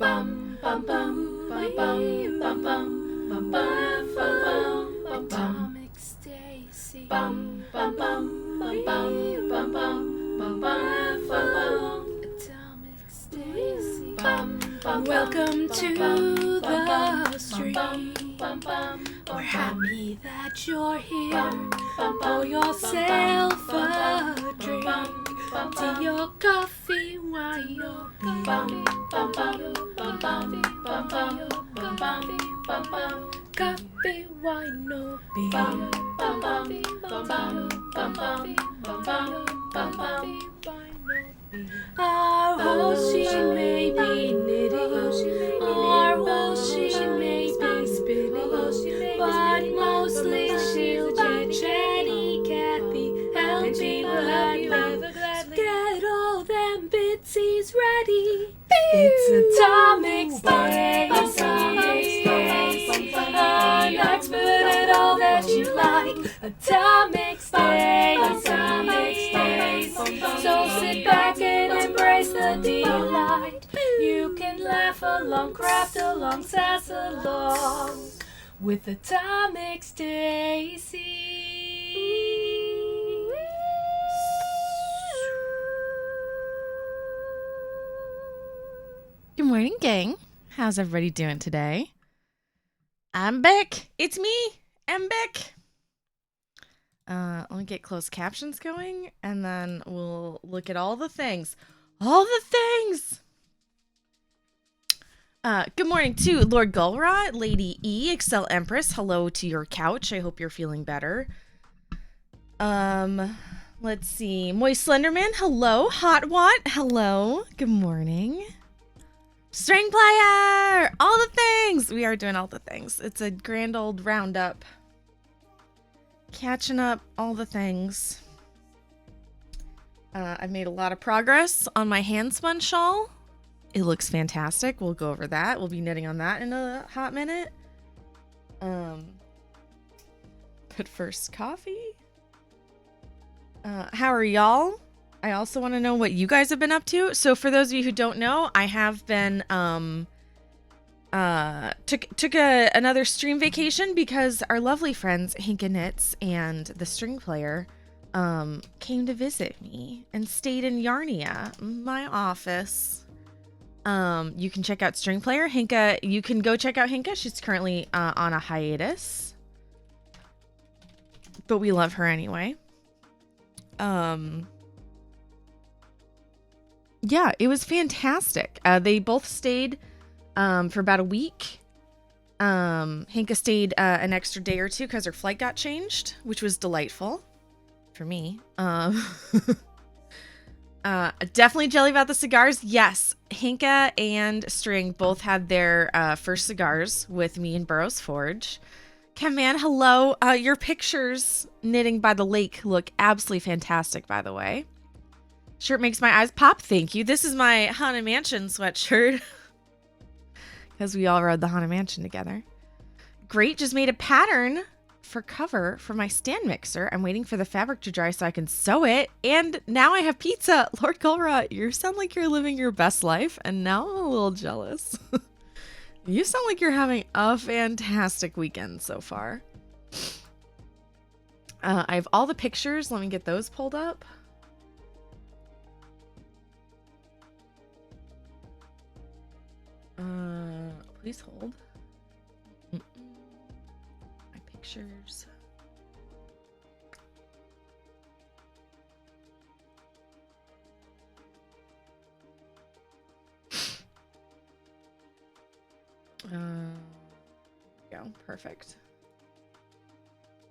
Atomic Stacy. Atomic Stacy. Welcome to the stream. We're happy that you're here. Pour yourself a drink. Tea or coffee, wine or beer. Coffee, wine or beer. Our host, she may be knitting. Our host, she may be spinning. But mostly she'll be chatty Cathy, helping gladly. Get all them bitsies ready. It's Atomic Stacy. An expert at all that you like. Atomic Stacy. So sit back and embrace the delight. You can laugh along, craft along, sass along with Atomic Stacy. Good morning, gang. How's everybody doing today? I'm back. It's me. I'm back. Let me get closed captions going, and then we'll look at all the things. All the things! Good morning to Lord Gulrot, Lady E, Excel Empress. Hello to your couch. I hope you're feeling better. Let's see. Moist Slenderman. Hello. Hot Watt. Hello. Good morning. String player! All the things! We are doing all the things. It's a grand old roundup. Catching up all the things. I've made a lot of progress on my hand-spun shawl. It looks fantastic. We'll go over that. We'll be knitting on that in a hot minute. But first, coffee. How are y'all? I also want to know what you guys have been up to. So for those of you who don't know, I have been took another stream vacation because our lovely friends Hinka Knits and the string player came to visit me and stayed in Yarnia, my office. You can check out string player Hinka. You can go check out Hinka. She's currently on a hiatus, but we love her anyway. Yeah, it was fantastic. They both stayed for about a week. Hinka stayed an extra day or two because her flight got changed, which was delightful for me. Definitely jelly about the cigars. Yes, Hinka and String both had their first cigars with me in Burroughs Forge. Camman, hello. Your pictures knitting by the lake look absolutely fantastic, by the way. Shirt makes my eyes pop. Thank you. This is my Haunted Mansion sweatshirt. Because we all rode the Haunted Mansion together. Great. Just made a pattern for cover for my stand mixer. I'm waiting for the fabric to dry so I can sew it. And now I have pizza. Lord Gulrot, you sound like you're living your best life. And now I'm a little jealous. You sound like you're having a fantastic weekend so far. I have all the pictures. Let me get those pulled up. Please hold. My pictures. Go. Perfect.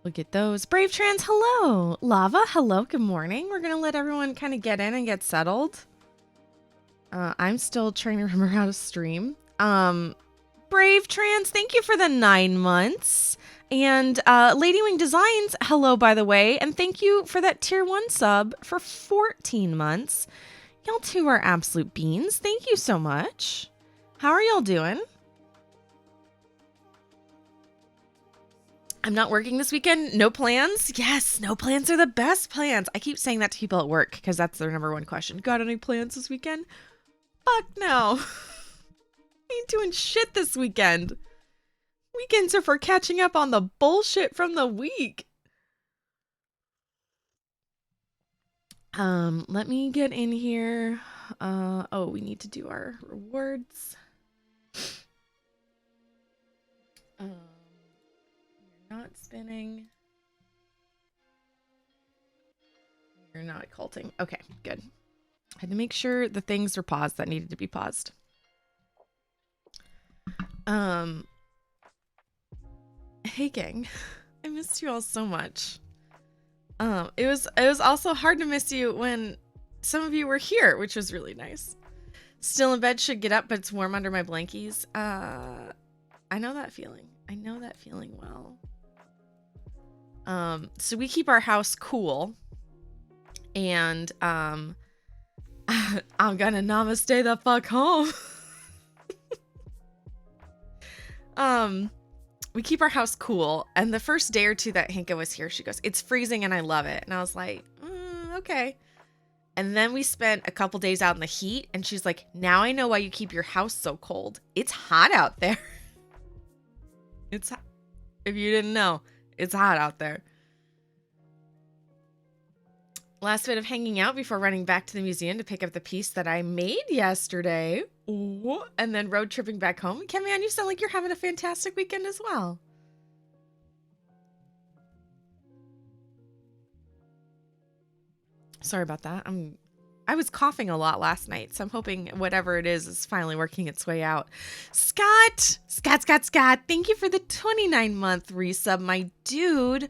Look at those. Brave Trans, hello. Lava, hello. Good morning. We're going to let everyone kind of get in and get settled. I'm still trying to remember how to stream. Brave Trans, thank you for the 9 months. And Ladywing Designs, hello, by the way. And thank you for that tier 1 sub for 14 months. Y'all two are absolute beans. Thank you so much. How are y'all doing? I'm not working this weekend. No plans? Yes, no plans are the best plans. I keep saying that to people at work because that's their number one question. Got any plans this weekend? Fuck no. Ain't doing shit this weekend. Weekends are for catching up on the bullshit from the week. Let me get in here. Oh, we need to do our rewards. You're not spinning. You're not culting. Okay, good. I had to make sure the things were paused that needed to be paused. Hey gang, I missed you all so much. It was also hard to miss you when some of you were here, which was really nice. Still in bed, should get up, but it's warm under my blankies. I know that feeling. I know that feeling well. So we keep our house cool, and I'm gonna namaste the fuck home. We keep our house cool, and the first day or two that Hinka was here, she goes, "It's freezing and I love it." And I was like, okay. And then we spent a couple days out in the heat, and she's like, "Now I know why you keep your house so cold. It's hot out there." It's hot. If you didn't know, it's hot out there. Last bit of hanging out before running back to the museum to pick up the piece that I made yesterday. Ooh, and then road tripping back home. Kemian, you sound like you're having a fantastic weekend as well. Sorry about that. I was coughing a lot last night, so I'm hoping whatever it is finally working its way out. Scott, thank you for the 29-month resub, my dude.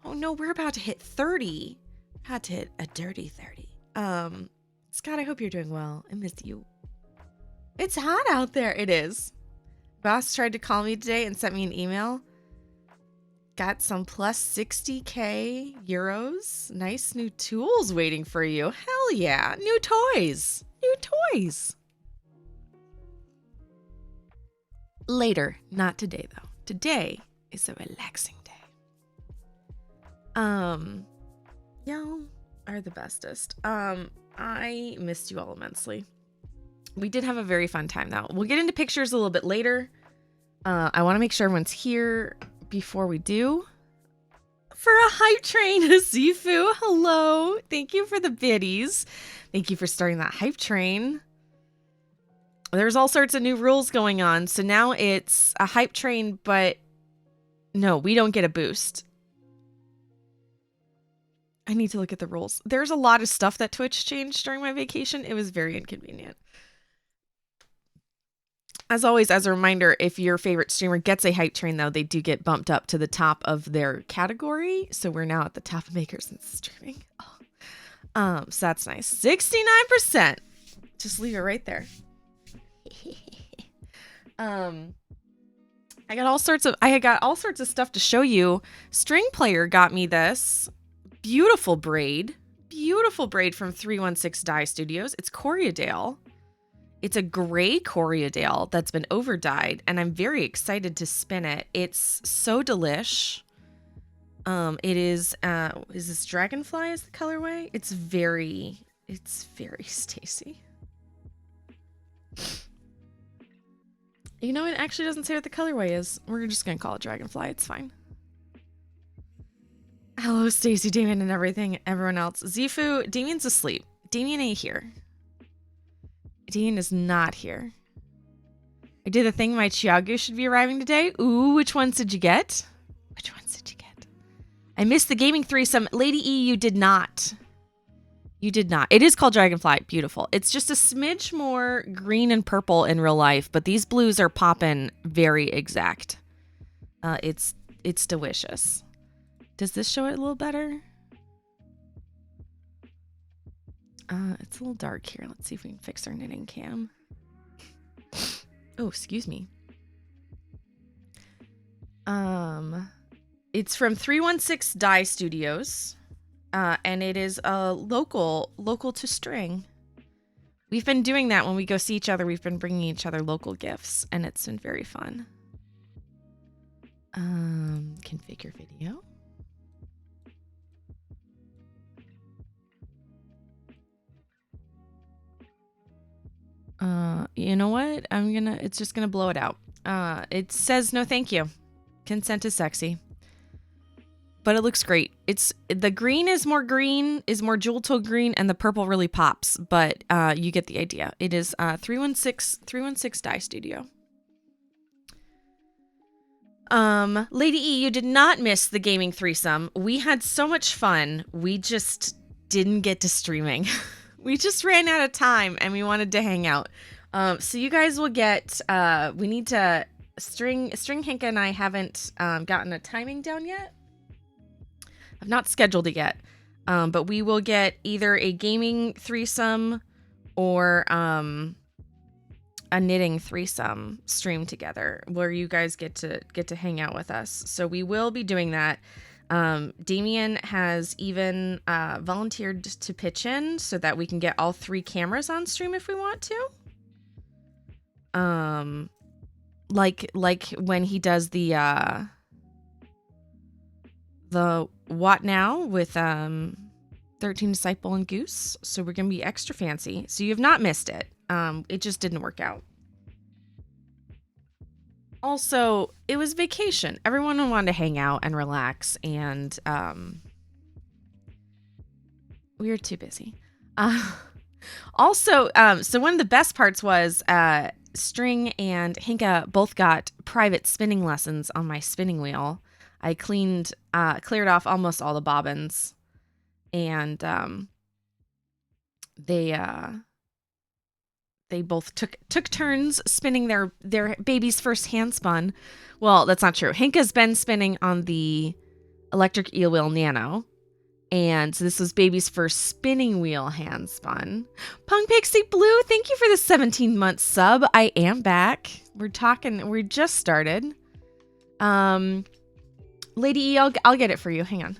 Oh no, we're about to hit 30. Had to hit a dirty 30. Scott, I hope you're doing well. I miss you. It's hot out there. It is. Boss tried to call me today and sent me an email. Got some plus 60k euros. Nice new tools waiting for you. Hell yeah. New toys. New toys. Later. Not today, though. Today is a relaxing day. Y'all are the bestest. I missed you all immensely. We did have a very fun time, though. We'll get into pictures a little bit later. I want to make sure everyone's here before we do. For a hype train, Zifu, hello. Thank you for the biddies. Thank you for starting that hype train. There's all sorts of new rules going on. So now it's a hype train, but no, we don't get a boost. I need to look at the rules. There's a lot of stuff that Twitch changed during my vacation. It was very inconvenient. As always, as a reminder, if your favorite streamer gets a hype train, though, they do get bumped up to the top of their category. So we're now at the top of makers and streaming. Oh. So that's nice. 69%. Just leave it right there. I got all sorts of stuff to show you. String Player got me this beautiful braid from 316 Dye Studios. It's Coriadale. It's a gray Coriadale that's been over dyed, and I'm very excited to spin it. It's so delish. It is this Dragonfly is the colorway? It's very Stacy. You know, it actually doesn't say what the colorway is. We're just gonna call it Dragonfly. It's fine. Hello, Stacy, Damien, and everyone else. Zifu, Damien's asleep. Damien ain't here. Damien is not here. I did a thing. My Chiago should be arriving today. Ooh, which ones did you get? Which ones did you get? I missed the gaming threesome. Lady E, you did not. You did not. It is called Dragonfly. Beautiful. It's just a smidge more green and purple in real life, but these blues are popping very exact. It's delicious. Does this show it a little better? It's a little dark here. Let's see if we can fix our knitting cam. Oh, excuse me. It's from 316 Dye Studios, and it is a local to string. We've been doing that when we go see each other. We've been bringing each other local gifts, and it's been very fun. Configure video. You know what? It's just gonna blow it out. It says no thank you. Consent is sexy. But it looks great. The green is more jewel tone green, and the purple really pops, but you get the idea. It is 316 Dye Studio. Lady E, you did not miss the gaming threesome. We had so much fun. We just didn't get to streaming. We just ran out of time and we wanted to hang out. So you guys will get, we need to, String Hinka and I haven't gotten a timing down yet. I've not scheduled it yet. But we will get either a gaming threesome or a knitting threesome stream together where you guys get to hang out with us. So we will be doing that. Damien has even volunteered to pitch in so that we can get all 3 cameras on stream if we want to. Like when he does the What Now with 13 Disciple and Goose. So we're gonna be extra fancy. So you have not missed it. It just didn't work out. Also, it was vacation. Everyone wanted to hang out and relax, and we were too busy. Also, so one of the best parts was String and Hinka both got private spinning lessons on my spinning wheel. I cleared off almost all the bobbins, and they both took turns spinning their baby's first hand spun. Well, that's not true. Hinka's been spinning on the electric eel wheel Nano, and so this was baby's first spinning wheel hand spun. Punk Pixie Blue, thank you for the 17-month sub. I am back. We just started. Lady E, I'll get it for you. Hang on.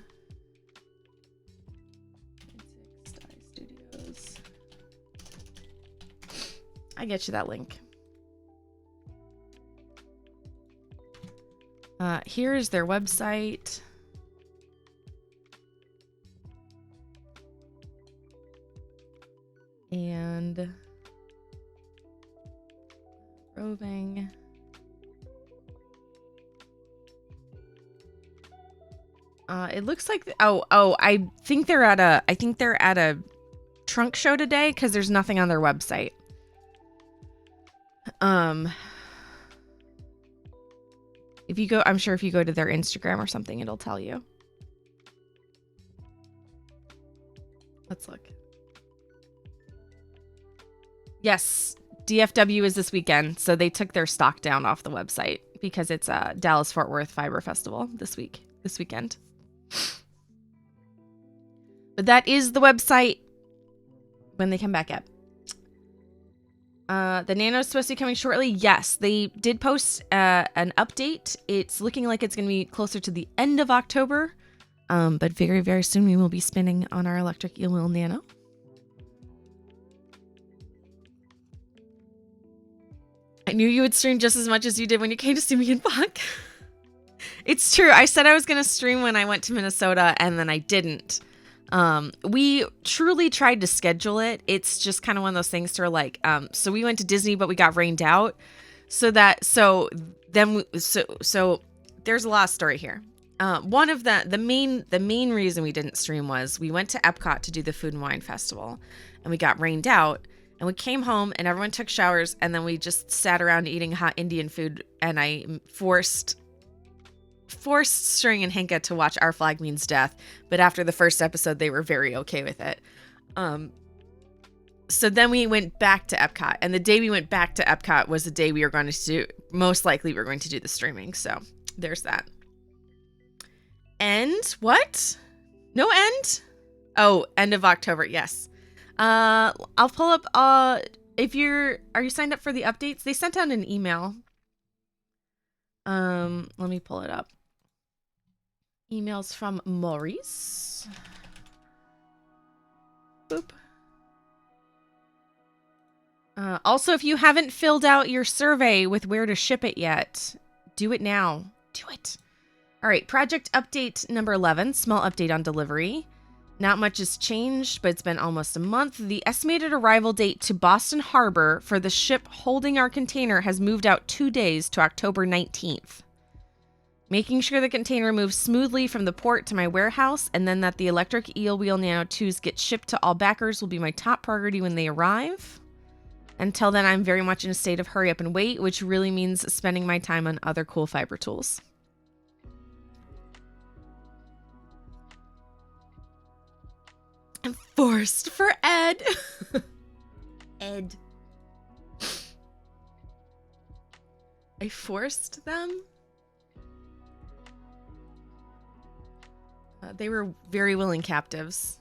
I get you that link. Here is their website. And roving. It looks like I think they're at a trunk show today because there's nothing on their website. I'm sure if you go to their Instagram or something, it'll tell you. Let's look. Yes, DFW is this weekend, so they took their stock down off the website because it's Dallas Fort Worth Fiber Festival this weekend. But that is the website when they come back up. The Nano is supposed to be coming shortly. Yes, they did post an update. It's looking like it's going to be closer to the end of October. But very, very soon we will be spinning on our electric eel wheel Nano. I knew you would stream just as much as you did when you came to see me in Buck. It's true. I said I was going to stream when I went to Minnesota, and then I didn't. We truly tried to schedule it. It's just kind of one of those things to like, so we went to Disney, but we got rained out. So there's a lot of story here. One of the main reason we didn't stream was we went to Epcot to do the Food and Wine Festival, and we got rained out. And we came home and everyone took showers, and then we just sat around eating hot Indian food, and I forced String and Hinka to watch Our Flag Means Death. But after the first episode, they were very okay with it. So then we went back to Epcot, and the day we went back to Epcot was the day we were going to do, most likely we're going to do the streaming. So there's that. End? What? No end? Oh, end of October. Yes. I'll pull up, are you signed up for the updates? They sent out an email. Let me pull it up. Emails from Maurice. Boop. Also, if you haven't filled out your survey with where to ship it yet, do it now. Do it. All right. Project update number 11, small update on delivery. Not much has changed, but it's been almost a month. The estimated arrival date to Boston Harbor for the ship holding our container has moved out 2 days to October 19th. Making sure the container moves smoothly from the port to my warehouse, and then that the electric eel wheel Nano 2s get shipped to all backers will be my top priority when they arrive. Until then, I'm very much in a state of hurry up and wait, which really means spending my time on other cool fiber tools. I'm forced for Ed. Ed. I forced them. They were very willing captives.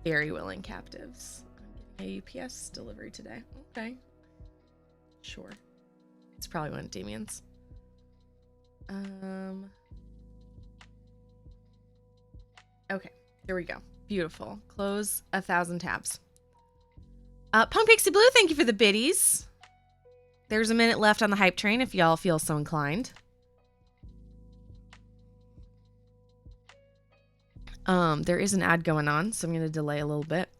Very willing captives. I'm getting a UPS delivery today. Okay. Sure. It's probably one of Damien's. Okay, there we go. Beautiful. Close 1,000 tabs. Punk Pixie Blue, thank you for the biddies. There's a minute left on the hype train if y'all feel so inclined. There is an ad going on, so I'm going to delay a little bit.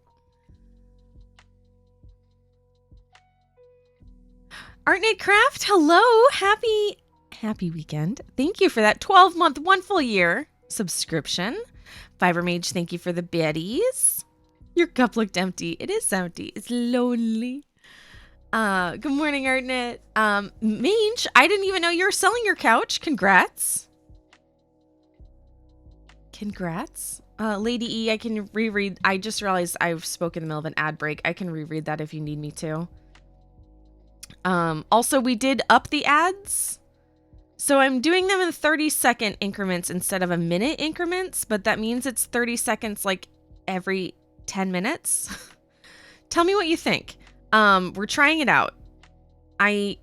Artnate Craft, hello. Happy weekend. Thank you for that 12-month, 1 full year subscription. Fiber Mage, thank you for the biddies. Your cup looked empty. It is empty. It's lonely. Good morning, Artnet. Mage, I didn't even know you were selling your couch. Congrats. Lady E, I can reread. I just realized I've spoken in the middle of an ad break. I can reread that if you need me to. Also, we did up the ads. So I'm doing them in 30-second increments instead of a minute increments, but that means it's 30 seconds like every 10 minutes. Tell me what you think. We're trying it out. I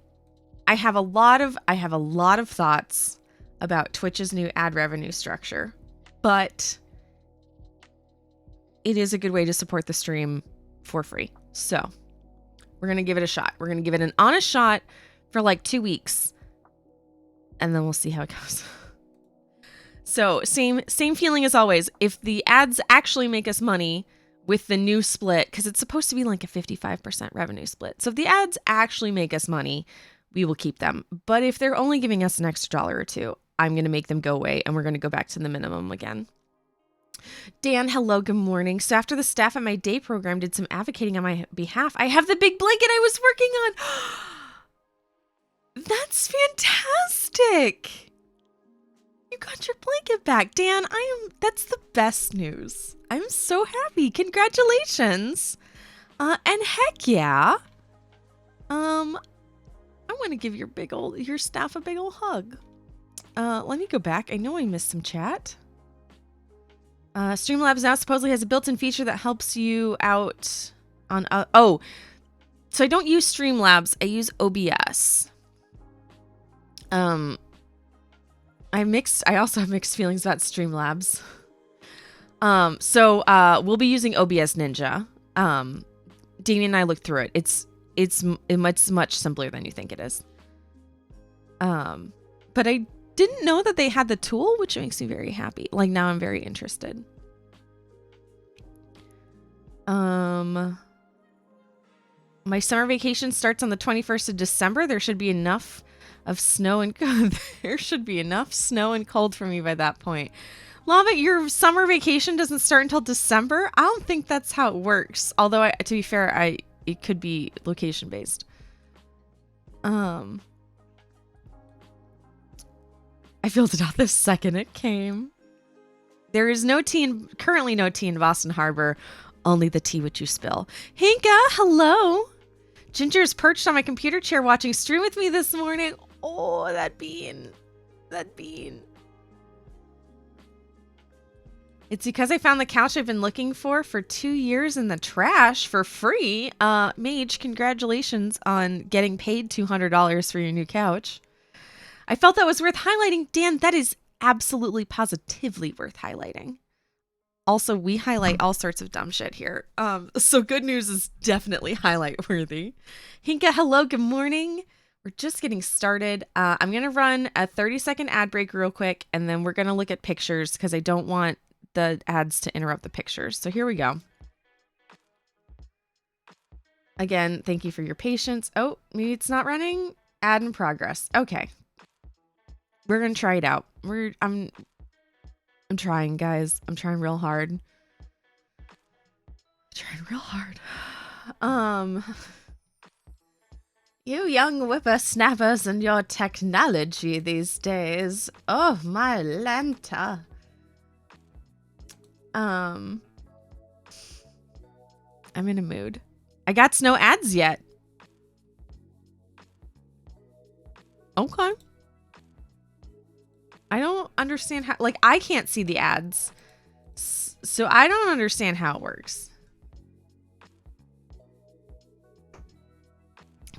have a lot of thoughts about Twitch's new ad revenue structure, but it is a good way to support the stream for free. So we're going to give it a shot. We're going to give it an honest shot for like 2 weeks. And then we'll see how it goes. So same feeling as always. If the ads actually make us money with the new split, because it's supposed to be like a 55% revenue split. So if the ads actually make us money, we will keep them. But if they're only giving us an extra $1 or $2, I'm going to make them go away and we're going to go back to the minimum again. Dan, hello, good morning. So after the staff at my day program did some advocating on my behalf, I have the big blanket I was working on. That's fantastic. You got your blanket back, Dan. That's the best news. I'm so happy. Congratulations. And heck yeah. I want to give your staff a big old hug. Let me go back. I know I missed some chat. Streamlabs now supposedly has a built-in feature that helps you out on so I don't use Streamlabs, I use OBS. I also have mixed feelings about Streamlabs. So we'll be using OBS Ninja. Damien and I looked through it. It's much simpler than you think it is. But I didn't know that they had the tool, which makes me very happy. Like now I'm very interested. My summer vacation starts on the 21st of December. There should be enough snow and cold for me by that point. Lava, your summer vacation doesn't start until December? I don't think that's how it works. Although, to be fair, it could be location based. I filled it out the second it came. There is currently no tea in Boston Harbor, only the tea which you spill. Hinka, hello. Ginger's perched on my computer chair watching stream with me this morning. Oh, that bean. It's because I found the couch I've been looking for 2 years in the trash for free. Mage, congratulations on getting paid $200 for your new couch. I felt that was worth highlighting. Dan, that is absolutely positively worth highlighting. Also, we highlight all sorts of dumb shit here. So good news is definitely highlight worthy. Hinka, hello, good morning. We're just getting started. I'm going to run a 30-second ad break real quick, and then we're going to look at pictures because I don't want the ads to interrupt the pictures. So here we go. Again, thank you for your patience. Oh, maybe it's not running. Ad in progress. Okay. We're going to try it out. I'm trying, guys. I'm trying real hard. You young whippersnappers and your technology these days. Oh, my Lanta. I'm in a mood. I got no ads yet. Okay. I don't understand how, like, I can't see the ads. So I don't understand how it works.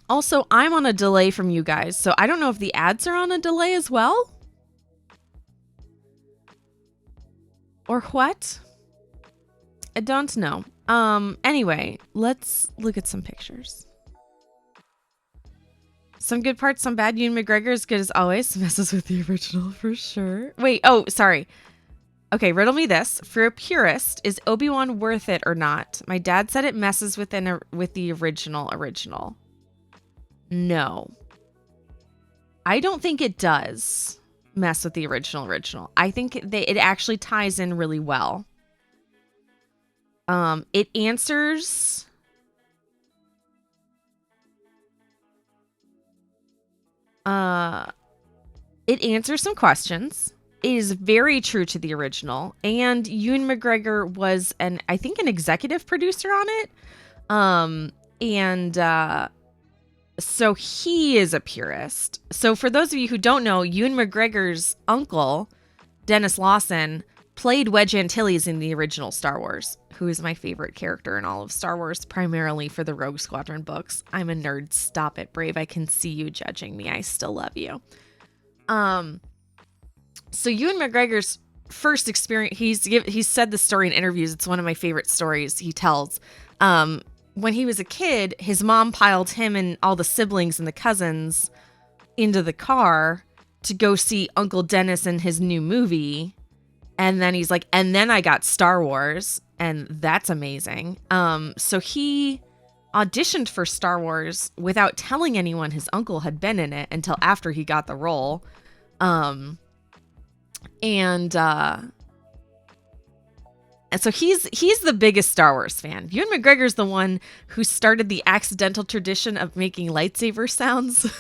Also, I'm on a delay from you guys, so I don't know if the ads are on a delay as well. Or what? I don't know. Anyway, let's look at some pictures. Some good parts, some bad. Ewan McGregor is good as always. Messes with the original for sure. Wait, oh, sorry. Okay, riddle me this. For a purist, is Obi-Wan worth it or not? My dad said it messes with the original. No. I don't think it does mess with the original. I think it actually ties in really well. It answers some questions. It is very true to the original, and Ewan McGregor was I think an executive producer on it. So he is a purist. So for those of you who don't know, Ewan McGregor's uncle, Dennis Lawson, played Wedge Antilles in the original Star Wars, who is my favorite character in all of Star Wars, primarily for the Rogue Squadron books. I'm a nerd. Stop it, Brave. I can see you judging me. I still love you. So Ewan McGregor's first experience, he's said the story in interviews. It's one of my favorite stories he tells. When he was a kid, his mom piled him and all the siblings and the cousins into the car to go see Uncle Dennis in his new movie. And then he's like, and then I got Star Wars, and that's amazing. So he auditioned for Star Wars without telling anyone his uncle had been in it until after he got the role. And so he's the biggest Star Wars fan. Ewan McGregor's the one who started the accidental tradition of making lightsaber sounds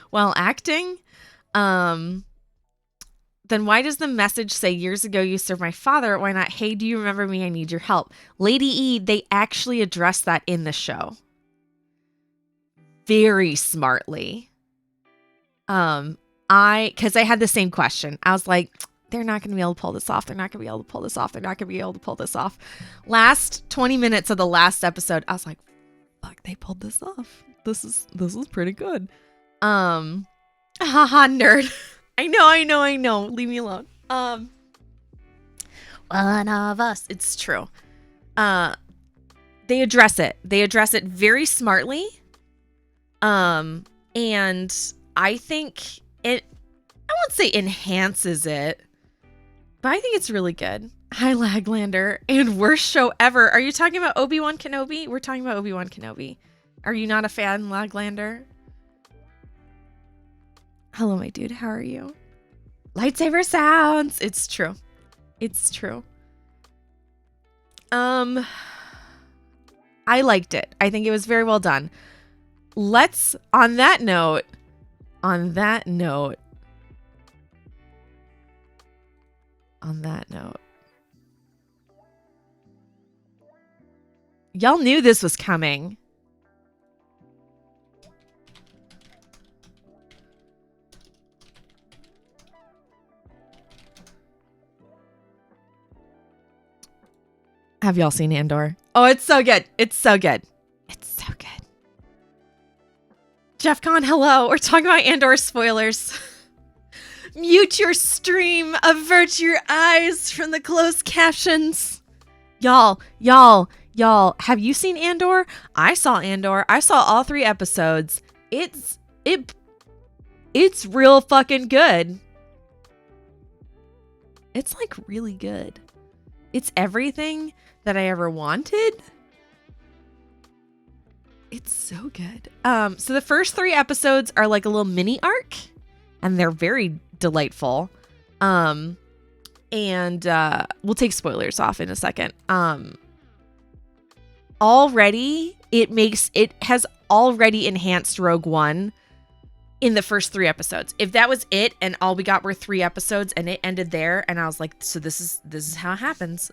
while acting. Then why does the message say, years ago you served my father? Why not, hey, do you remember me? I need your help. Lady E, they actually address that in the show. Very smartly. Because I had the same question. I was like, they're not going to be able to pull this off. They're not going to be able to pull this off. They're not going to be able to pull this off. Last 20 minutes of the last episode, I was like, fuck, they pulled this off. This is pretty good. Haha, nerd. I know. Leave me alone. One of us. It's true. They address it. They address it very smartly. And I think I won't say enhances it, but I think it's really good. Hi, Laglander. And worst show ever. Are you talking about Obi-Wan Kenobi? We're talking about Obi-Wan Kenobi. Are you not a fan, Laglander? Hello, my dude. How are you? Lightsaber sounds. It's true. I liked it. I think it was very well done. Let's, on that note, y'all knew this was coming. Have y'all seen Andor? Oh, it's so good. Jeff Kahn, hello. We're talking about Andor spoilers. Mute your stream. Avert your eyes from the closed captions. Y'all, have you seen Andor? I saw Andor. I saw all 3 episodes. It's real fucking good. It's like really good. It's everything that I ever wanted. It's so good. So the first 3 episodes are like a little mini arc, and they're very delightful. And we'll take spoilers off in a second. Already it has already enhanced Rogue One in the first 3 episodes. If that was it and all we got were 3 episodes and it ended there, and I was like, so this is how it happens.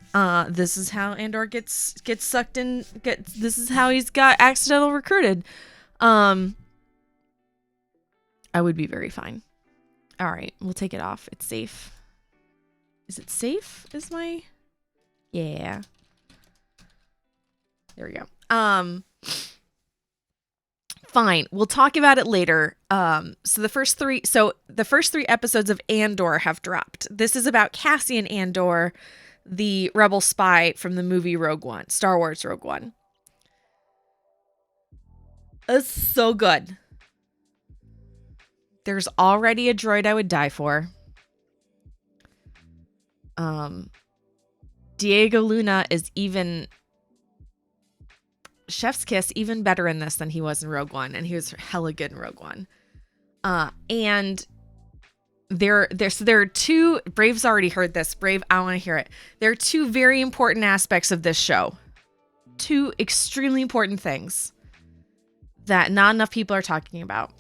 This is how Andor gets sucked in. This is how he's got accidental recruited. I would be very fine. All right, we'll take it off. It's safe. Is it safe? Yeah. There we go. Fine. We'll talk about it later. So the first 3 episodes of Andor have dropped. This is about Cassian Andor, the rebel spy from the movie Rogue One, Star Wars Rogue One. It's so good. There's already a droid I would die for. Diego Luna is even chef's kiss, even better in this than he was in Rogue One, and he was hella good in Rogue One. And there are 2. Brave's already heard this. Brave, I want to hear it. There are 2 very important aspects of this show. 2 extremely important things that not enough people are talking about.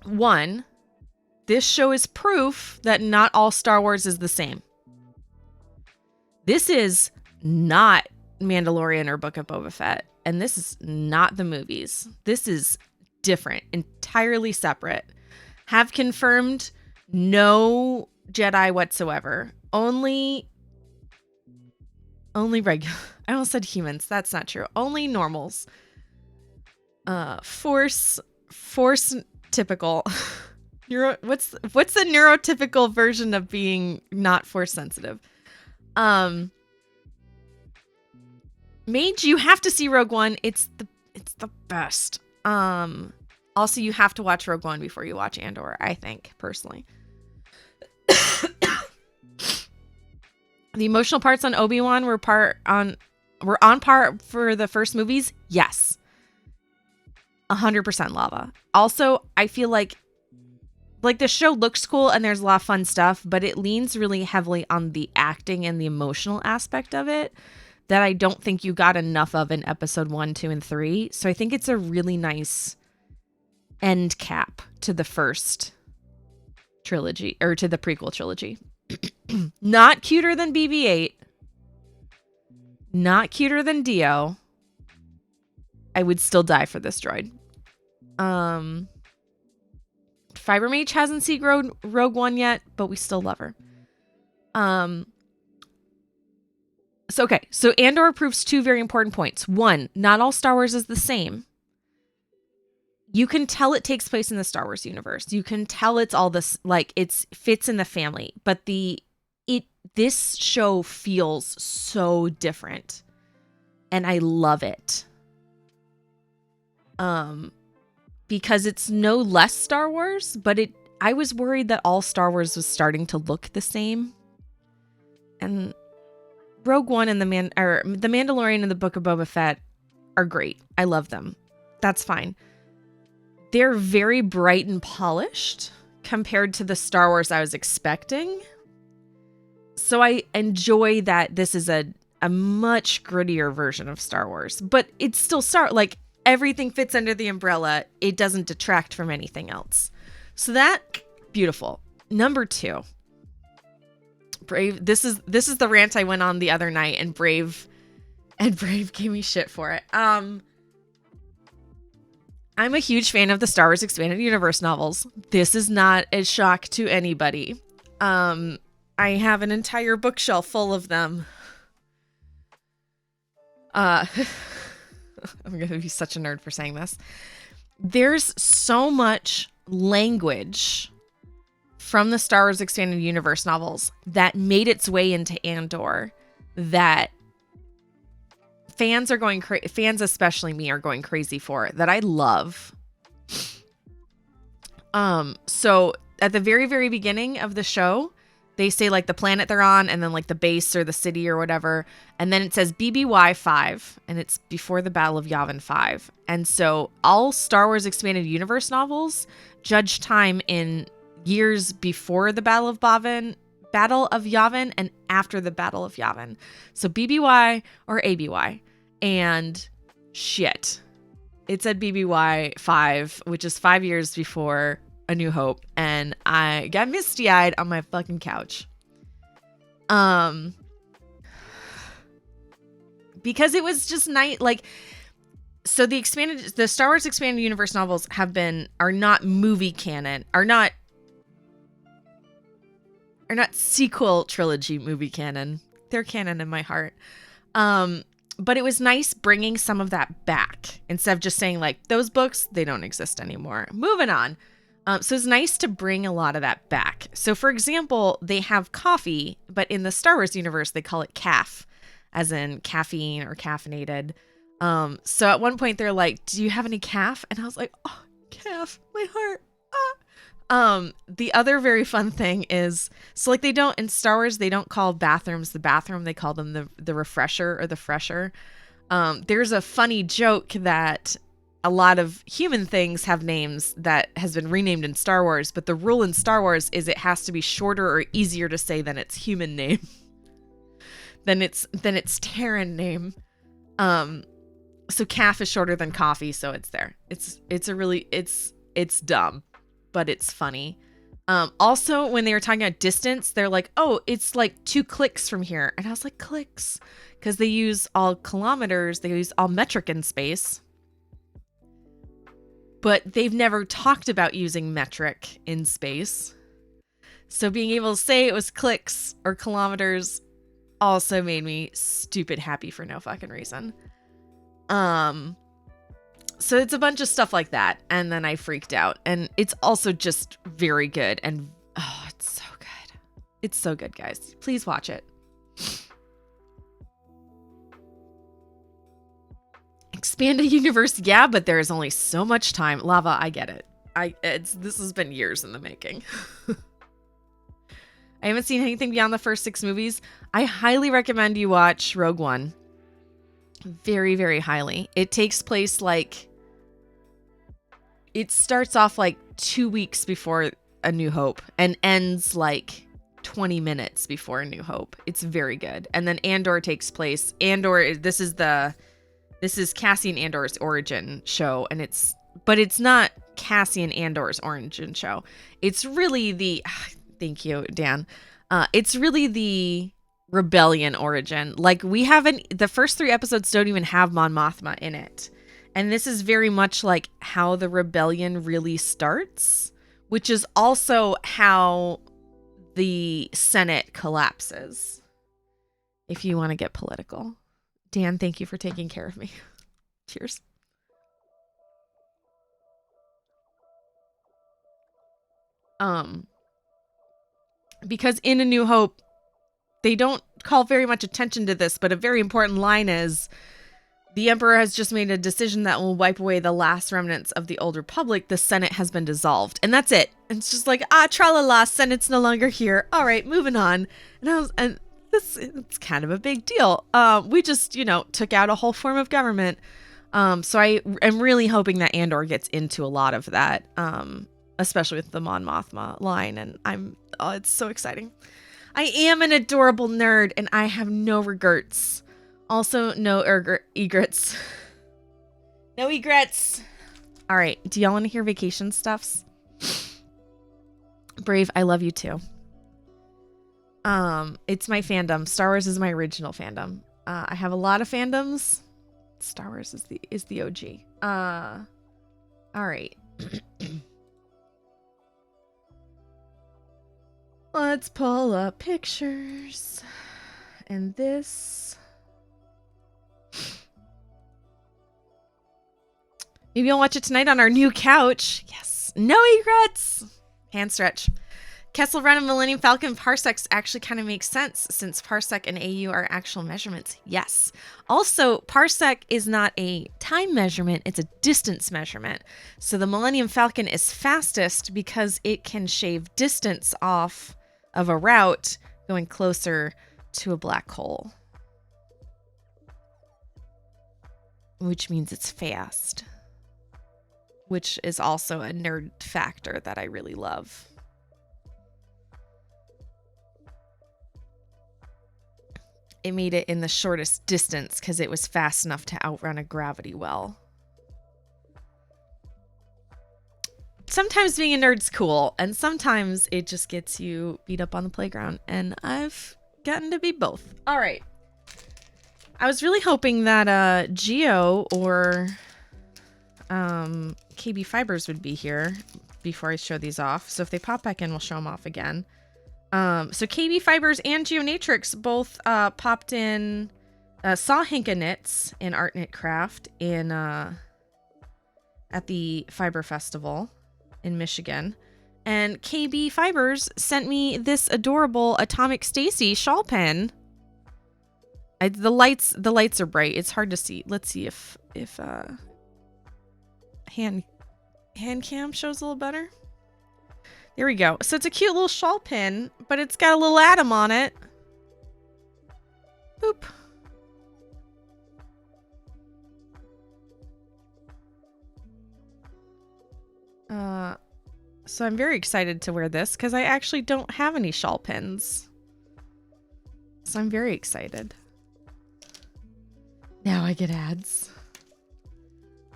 1, this show is proof that not all Star Wars is the same. This is not Mandalorian or Book of Boba Fett, and this is not the movies. This is different, entirely separate. Have confirmed no Jedi whatsoever. Only regular. I almost said humans. That's not true. Only normals. Force typical. What's the neurotypical version of being not force sensitive? Mage, you have to see Rogue One. It's the best. Also, you have to watch Rogue One before you watch Andor, I think, personally. The emotional parts on Obi-Wan were on par for the first movies. Yes. 100% lava. Also, I feel like the show looks cool and there's a lot of fun stuff, but it leans really heavily on the acting and the emotional aspect of it that I don't think you got enough of in episode 1, 2, and 3. So I think it's a really nice end cap to the first trilogy, or to the prequel trilogy. Not cuter than BB-8. Not cuter than Dio. I would still die for this droid. Fiber Mage hasn't seen Rogue One yet, but we still love her. So Andor proves 2 very important points. 1, not all Star Wars is the same. You can tell it takes place in the Star Wars universe. You can tell it's all this, like, it fits in the family, but this show feels so different, and I love it. Because it's no less Star Wars, but I was worried that all Star Wars was starting to look the same. And Rogue One and the Mandalorian and the Book of Boba Fett are great. I love them. That's fine. They're very bright and polished compared to the Star Wars I was expecting. So I enjoy that this is a much grittier version of Star Wars, but it's still everything fits under the umbrella. It doesn't detract from anything else. So that, beautiful. Number 2. Brave. This is the rant I went on the other night, and Brave gave me shit for it. I'm a huge fan of the Star Wars Expanded Universe novels. This is not a shock to anybody. I have an entire bookshelf full of them. I'm going to be such a nerd for saying this. There's so much language from the Star Wars Expanded Universe novels that made its way into Andor that fans are going crazy. Fans, especially me, are going crazy for, that I love. So at the very, very beginning of the show, They say like the planet they're on and then like the base or the city or whatever. And then it says BBY 5 and it's before the Battle of Yavin 5. And so all Star Wars Expanded Universe novels judge time in years before the Battle of Yavin and after the Battle of Yavin. So BBY or ABY. And shit. It said BBY 5, which is 5 years before A New Hope, and I got misty-eyed on my fucking couch. Because it was just nice, like, so the Star Wars Expanded Universe novels are not movie canon, are not sequel trilogy movie canon. They're canon in my heart. But it was nice bringing some of that back instead of just saying like, those books, they don't exist anymore. Moving on. So it's nice to bring a lot of that back. So for example, they have coffee, but in the Star Wars universe, they call it caf, as in caffeine or caffeinated. So at one point they're like, do you have any caf? And I was like, oh, caf, my heart. The other very fun thing is, so like in Star Wars, they don't call bathrooms the bathroom. They call them the refresher or the fresher. There's a funny joke that a lot of human things have names that has been renamed in Star Wars, but the rule in Star Wars is it has to be shorter or easier to say than its human name, than its Terran name. So calf is shorter than coffee, so it's there. It's dumb, but it's funny. Also, when they were talking about distance, they're like, oh, it's like 2 clicks from here. And I was like, clicks? Because they use all kilometers, they use all metric in space. But they've never talked about using metric in space. So being able to say it was clicks or kilometers also made me stupid happy for no fucking reason. So it's a bunch of stuff like that. And then I freaked out. And it's also just very good. And oh, it's so good. It's so good, guys. Please watch it. Expanded universe, yeah, but there is only so much time. Lava, I get it. This has been years in the making. I haven't seen anything beyond the first 6 movies. I highly recommend you watch Rogue One. Very, very highly. It takes place it starts off like 2 weeks before A New Hope and ends like 20 minutes before A New Hope. It's very good. And then Andor takes place. This is Cassian Andor's origin show, and it's not Cassian Andor's origin show. It's really thank you, Dan. It's really the rebellion origin. Like the first 3 episodes don't even have Mon Mothma in it. And this is very much like how the rebellion really starts, which is also how the Senate collapses. If you want to get political. Dan, thank you for taking care of me. Cheers. Because in A New Hope, they don't call very much attention to this, but a very important line is, the Emperor has just made a decision that will wipe away the last remnants of the Old Republic. The Senate has been dissolved. And that's it. And it's just like, tra-la-la, Senate's no longer here. All right, moving on. And it's kind of a big deal. We just, took out a whole form of government. So I am really hoping that Andor gets into a lot of that, especially with the Mon Mothma line. And it's so exciting. I am an adorable nerd and I have no regrets. Also, no egrets. No egrets. All right. Do y'all want to hear vacation stuffs? Brave, I love you too. It's my fandom. Star Wars is my original fandom. I have a lot of fandoms. Star Wars is the OG. All right. Let's pull up pictures. And this. Maybe I'll watch it tonight on our new couch. Yes. No regrets. Hand stretch. Kessel Run and Millennium Falcon parsecs actually kind of makes sense since parsec and AU are actual measurements. Yes. Also, parsec is not a time measurement, it's a distance measurement. So the Millennium Falcon is fastest because it can shave distance off of a route going closer to a black hole, which means it's fast, which is also a nerd factor that I really love. It made it in the shortest distance because it was fast enough to outrun a gravity well. Sometimes being a nerd's cool, and sometimes it just gets you beat up on the playground, and I've gotten to be both. All right. I was really hoping that Geo or KB Fibers would be here before I show these off. So if they pop back in, we'll show them off again. So KB Fibers and Geonatrix both popped in, saw Hinka Knits in Art Knit Craft in at the Fiber Festival in Michigan. And KB Fibers sent me this adorable Atomic Stacy shawl pen. The lights are bright. It's hard to see. Let's see if hand cam shows a little better. There we go. So it's a cute little shawl pin, but it's got a little atom on it. Boop. So I'm very excited to wear this because I actually don't have any shawl pins. So I'm very excited. Now I get ads.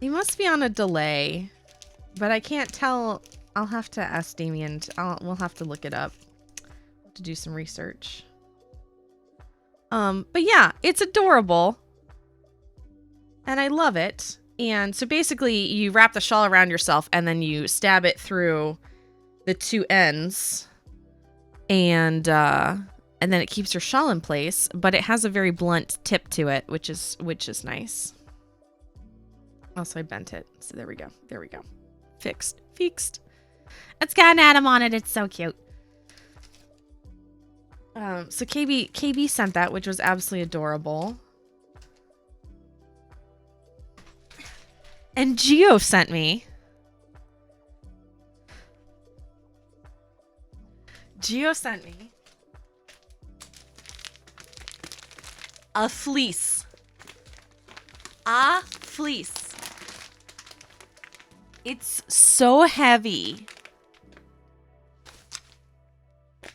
They must be on a delay, but I can't tell. I'll have to ask Damien. We'll have to look it up to do some research. But yeah, it's adorable. And I love it. And so basically you wrap the shawl around yourself and then you stab it through the two ends. And then it keeps your shawl in place, but it has a very blunt tip to it, which is nice. Also, I bent it. So there we go. There we go. Fixed. It's got an atom on it. It's so cute. So KB sent that, which was absolutely adorable. And Geo sent me. A fleece. It's so heavy.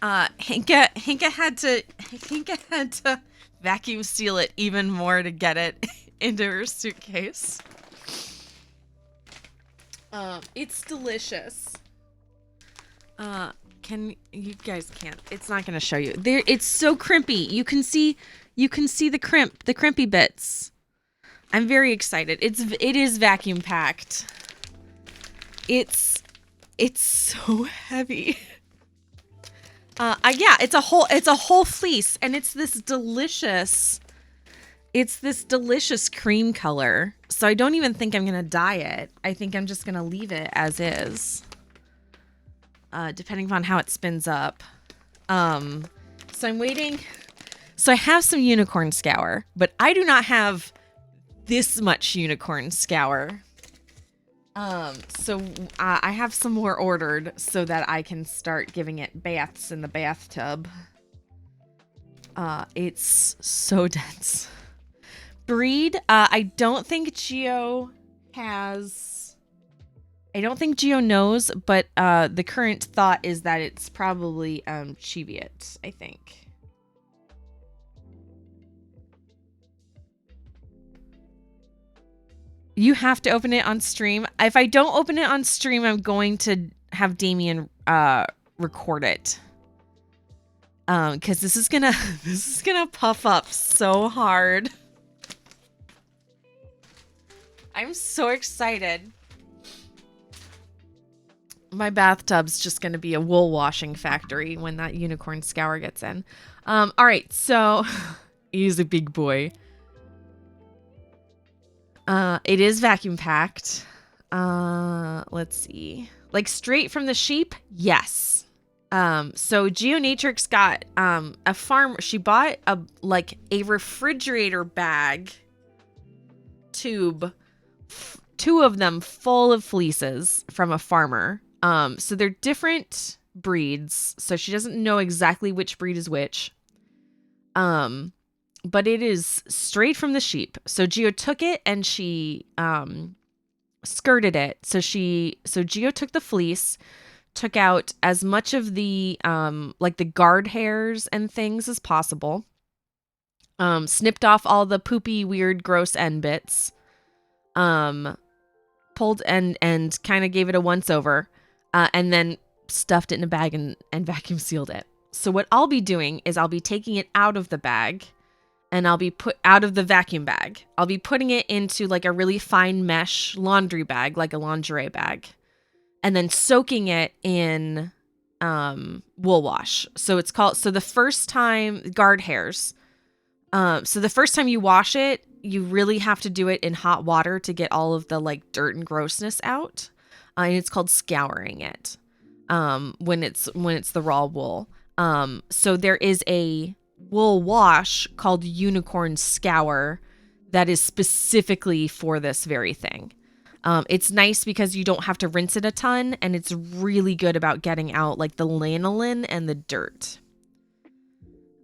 Hinka had to vacuum seal it even more to get it into her suitcase. It's delicious. You guys can't. It's not going to show you. There, it's so crimpy. You can see the crimpy bits. I'm very excited. It is vacuum packed. It's so heavy. Yeah, it's a whole fleece, and it's this delicious cream color. So I don't even think I'm gonna dye it. I think I'm just gonna leave it as is, depending on how it spins up. So I'm waiting. So I have some unicorn scour, but I do not have this much unicorn scour. So I have some more ordered so that I can start giving it baths in the bathtub. It's so dense. Breed, I don't think Geo knows, but the current thought is that it's probably Cheviot, I think. You have to open it on stream. If I don't open it on stream, I'm going to have Damien record it. Because this is gonna puff up so hard. I'm so excited. My bathtub's just gonna be a wool washing factory when that unicorn scour gets in. All right, so he's a big boy. It is vacuum packed. Let's see. Like straight from the sheep? Yes. So Geonatrix got a farm. She bought a refrigerator bag tube, two of them full of fleeces from a farmer. So they're different breeds, so she doesn't know exactly which breed is which. But it is straight from the sheep. So Geo took it and she skirted it. So Geo took the fleece, took out as much of the like the guard hairs and things as possible. Snipped off all the poopy, weird, gross end bits. Pulled and kind of gave it a once over, and then stuffed it in a bag and vacuum sealed it. So what I'll be doing is I'll be taking it out of the bag, and I'll be put out of the vacuum bag. I'll be putting it into like a really fine mesh laundry bag, like a lingerie bag, and then soaking it in wool wash. So the first time guard hairs. So the first time you wash it, you really have to do it in hot water to get all of the like dirt and grossness out. And it's called scouring it. When it's the raw wool. So there is a wool wash called Unicorn Scour that is specifically for this very thing. It's nice because you don't have to rinse it a ton, and it's really good about getting out like the lanolin and the dirt.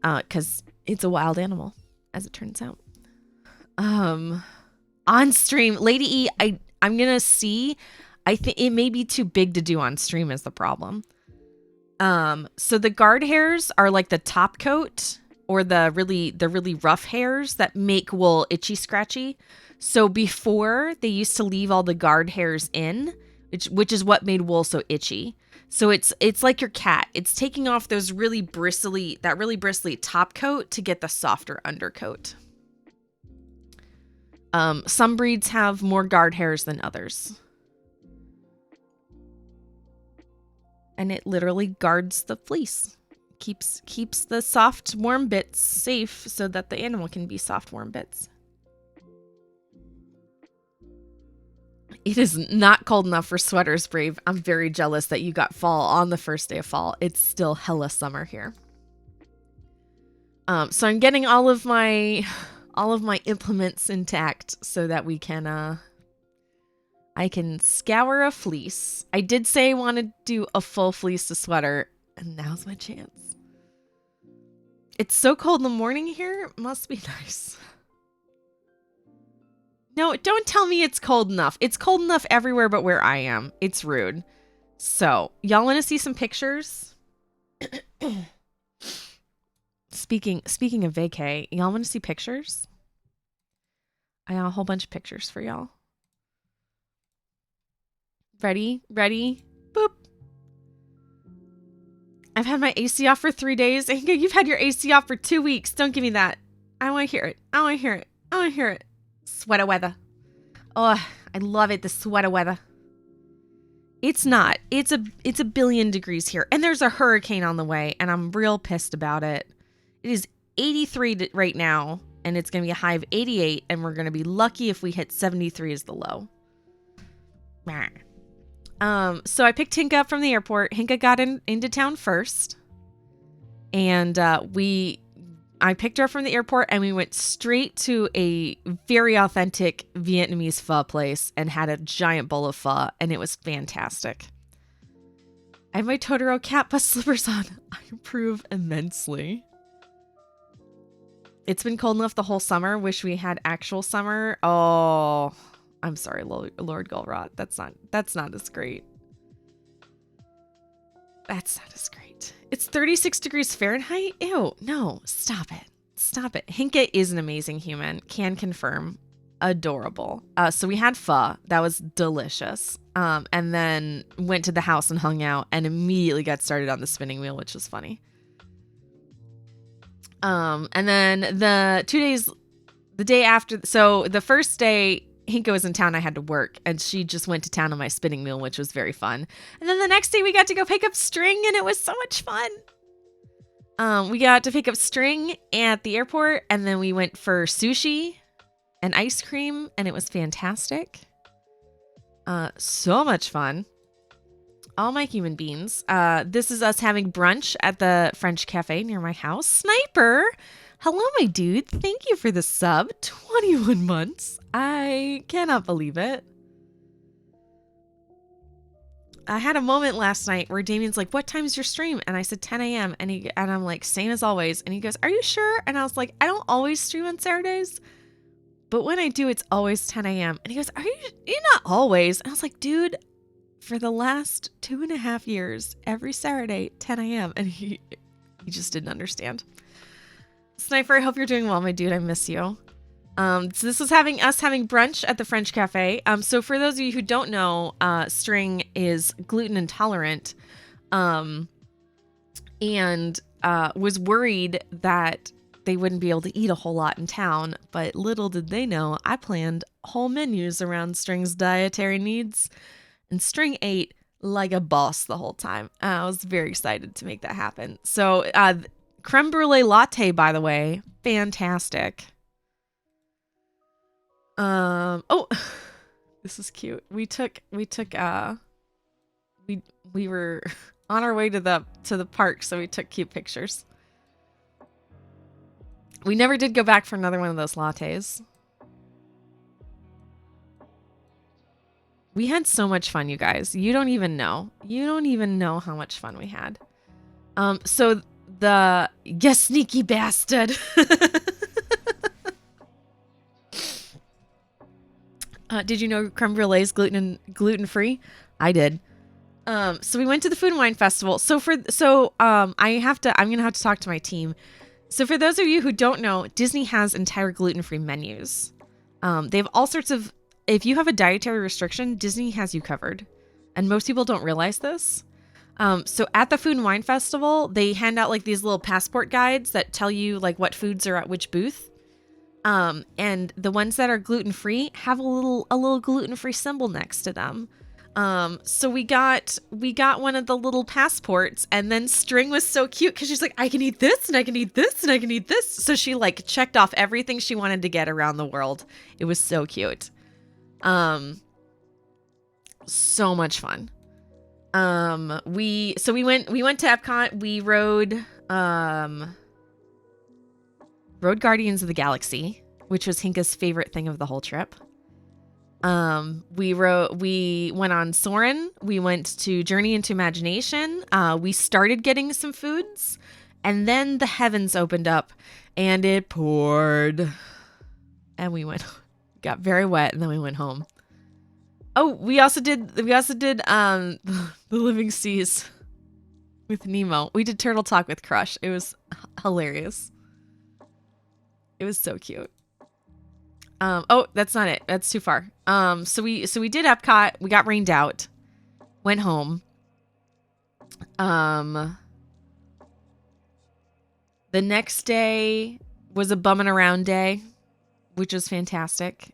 'Cause it's a wild animal, as it turns out. On stream, Lady E, I'm gonna see. I think it may be too big to do on stream is the problem. So the guard hairs are like the top coat or the really rough hairs that make wool itchy scratchy. So before they used to leave all the guard hairs in, which is what made wool so itchy. So it's like your cat. It's taking off those really bristly top coat to get the softer undercoat. Some breeds have more guard hairs than others. And it literally guards the fleece. Keeps the soft, warm bits safe so that the animal can be soft, warm bits. It is not cold enough for sweaters, Brave. I'm very jealous that you got fall on the first day of fall. It's still hella summer here. So I'm getting all of my implements intact so that we can I can scour a fleece. I did say I want to do a full fleece to sweater, and now's my chance. It's so cold in the morning here. It must be nice. No, don't tell me it's cold enough. It's cold enough everywhere but where I am. It's rude. So, y'all want to see some pictures? Speaking of vacay, y'all want to see pictures? I got a whole bunch of pictures for y'all. Ready? Boop. I've had my AC off for 3 days. Inga, you've had your AC off for 2 weeks. Don't give me that. I want to hear it. Sweater weather. Oh, I love it. The sweater weather. It's not. It's a billion degrees here. And there's a hurricane on the way. And I'm real pissed about it. It is 83 right now. And it's going to be a high of 88. And we're going to be lucky if we hit 73 as the low. So I picked Hinka up from the airport. Hinka got into town first. And I picked her up from the airport and we went straight to a very authentic Vietnamese pho place and had a giant bowl of pho, and it was fantastic. I have my Totoro cat bus slippers on. I approve immensely. It's been cold enough the whole summer. Wish we had actual summer. Oh, I'm sorry, Lord Golrot. That's not as great. That's not as great. It's 36 degrees Fahrenheit? Ew, no, stop it. Stop it. Hinka is an amazing human. Can confirm. Adorable. So we had pho. That was delicious. And then went to the house and hung out and immediately got started on the spinning wheel, which was funny. And then the day after, so the first day Hinka was in town, I had to work, and she just went to town on my spinning wheel, which was very fun. And then the next day we got to go pick up String, and it was so much fun. We got to pick up String at the airport, and then we went for sushi and ice cream, and it was fantastic. So much fun. All my human beings. This is us having brunch at the French cafe near my house. Sniper! Hello, my dude. Thank you for the sub. 21 months. I cannot believe it. I had a moment last night where Damien's like, what time's your stream? And I said 10 a.m. And I'm like, same as always. And he goes, are you sure? And I was like, I don't always stream on Saturdays, but when I do, it's always 10 a.m. And he goes, you're not always. And I was like, dude, for the last 2.5 years, every Saturday, 10 a.m. And he just didn't understand. Sniper, I hope you're doing well, my dude. I miss you. So this was us having brunch at the French Cafe. So for those of you who don't know, String is gluten intolerant, and was worried that they wouldn't be able to eat a whole lot in town. But little did they know, I planned whole menus around String's dietary needs, and String ate like a boss the whole time. I was very excited to make that happen. So creme brulee latte, by the way, fantastic. Oh, this is cute. We were on our way to the park, so we took cute pictures. We never did go back for another one of those lattes. We had so much fun, you guys. You don't even know. You don't even know how much fun we had. So yes, sneaky bastard. Did you know creme brulee is gluten free? I did. So we went to the Food and Wine Festival. I'm gonna have to talk to my team. So for those of you who don't know, Disney has entire gluten-free menus. They have all sorts of. If you have a dietary restriction, Disney has you covered, and most people don't realize this. So at the Food and Wine Festival, they hand out like these little passport guides that tell you like what foods are at which booth. And the ones that are gluten-free have a little gluten-free symbol next to them. So we got one of the little passports, and then String was so cute because she's like, I can eat this and I can eat this and I can eat this. So she like checked off everything she wanted to get around the world. It was so cute. So much fun. We went to Epcot. We rode Guardians of the Galaxy, which was Hinka's favorite thing of the whole trip. We went on Soarin'. We went to Journey into Imagination. We started getting some foods, and then the heavens opened up and it poured, and we got very wet, and then we went home. Oh, we also did the Living Seas with Nemo. We did Turtle Talk with Crush. It was hilarious. It was so cute. Oh, that's not it. That's too far. So we did Epcot. We got rained out. Went home. The next day was a bumming around day, which was fantastic.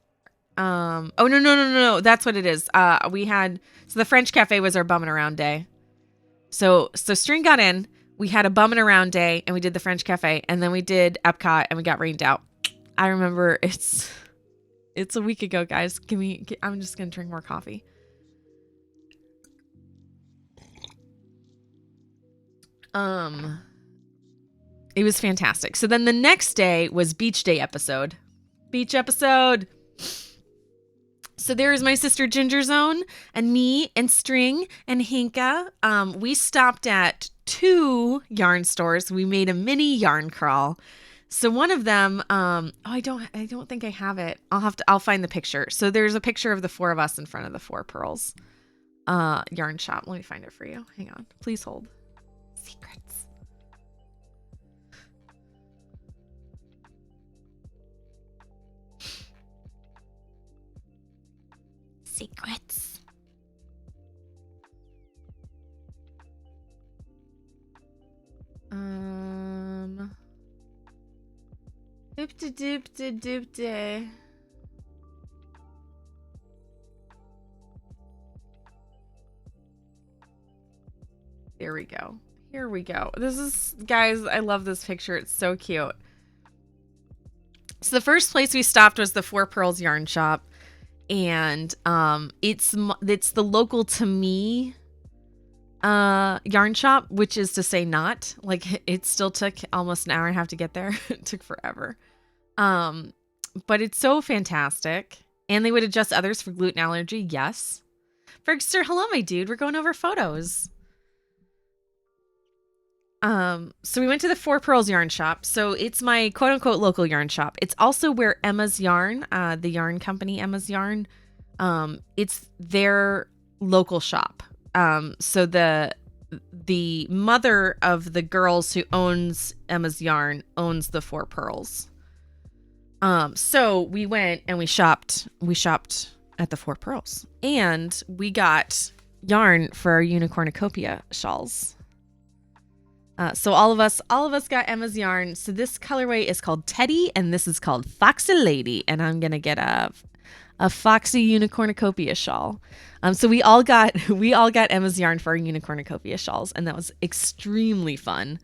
Oh no. That's what it is. So the French Cafe was our bumming around day. So String got in. We had a bumming around day, and we did the French Cafe, and then we did Epcot, and we got rained out. I remember it's a week ago, guys. I'm just gonna drink more coffee. It was fantastic. So then the next day was beach episode. So there is my sister Ginger Zone and me and String and Hinka. We stopped at 2 yarn stores. We made a mini yarn crawl. So one of them, I don't think I have it. I'll find the picture. So there's a picture of the 4 of us in front of the 4 Pearls yarn shop. Let me find it for you. Hang on. Please hold. Secrets. Doop-de-doop-de-doop-de. There we go. Here we go. This is, guys, I love this picture. It's so cute. So the first place we stopped was the 4 Pearls yarn shop. And it's the local to me yarn shop, which is to say not. Like, it still took almost an hour and a half to get there. It took forever. But it's so fantastic. And they would adjust others for gluten allergy, yes. Bergster, hello, my dude. We're going over photos. So we went to the Four Pearls yarn shop. So it's my quote unquote local yarn shop. It's also where Emma's Yarn, the yarn company, Emma's Yarn, it's their local shop. So the mother of the girls who owns Emma's Yarn owns the Four Pearls. So we went and we shopped at the Four Pearls, and we got yarn for our unicornucopia shawls. So all of us got Emma's Yarn. So this colorway is called Teddy, and this is called Foxy Lady, and I'm gonna get a Foxy unicornucopia shawl. So we all got Emma's Yarn for our unicornucopia shawls, and that was extremely fun.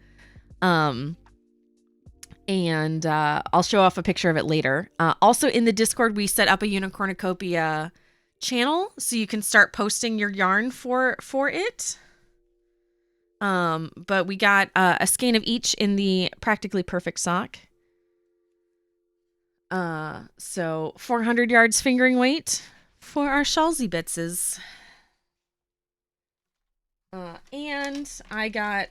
And I'll show off a picture of it later. Also in the Discord, we set up a unicornucopia channel, so you can start posting your yarn for it. But we got a skein of each in the Practically Perfect sock. So 400 yards fingering weight for our shawlsy bitses. And I got,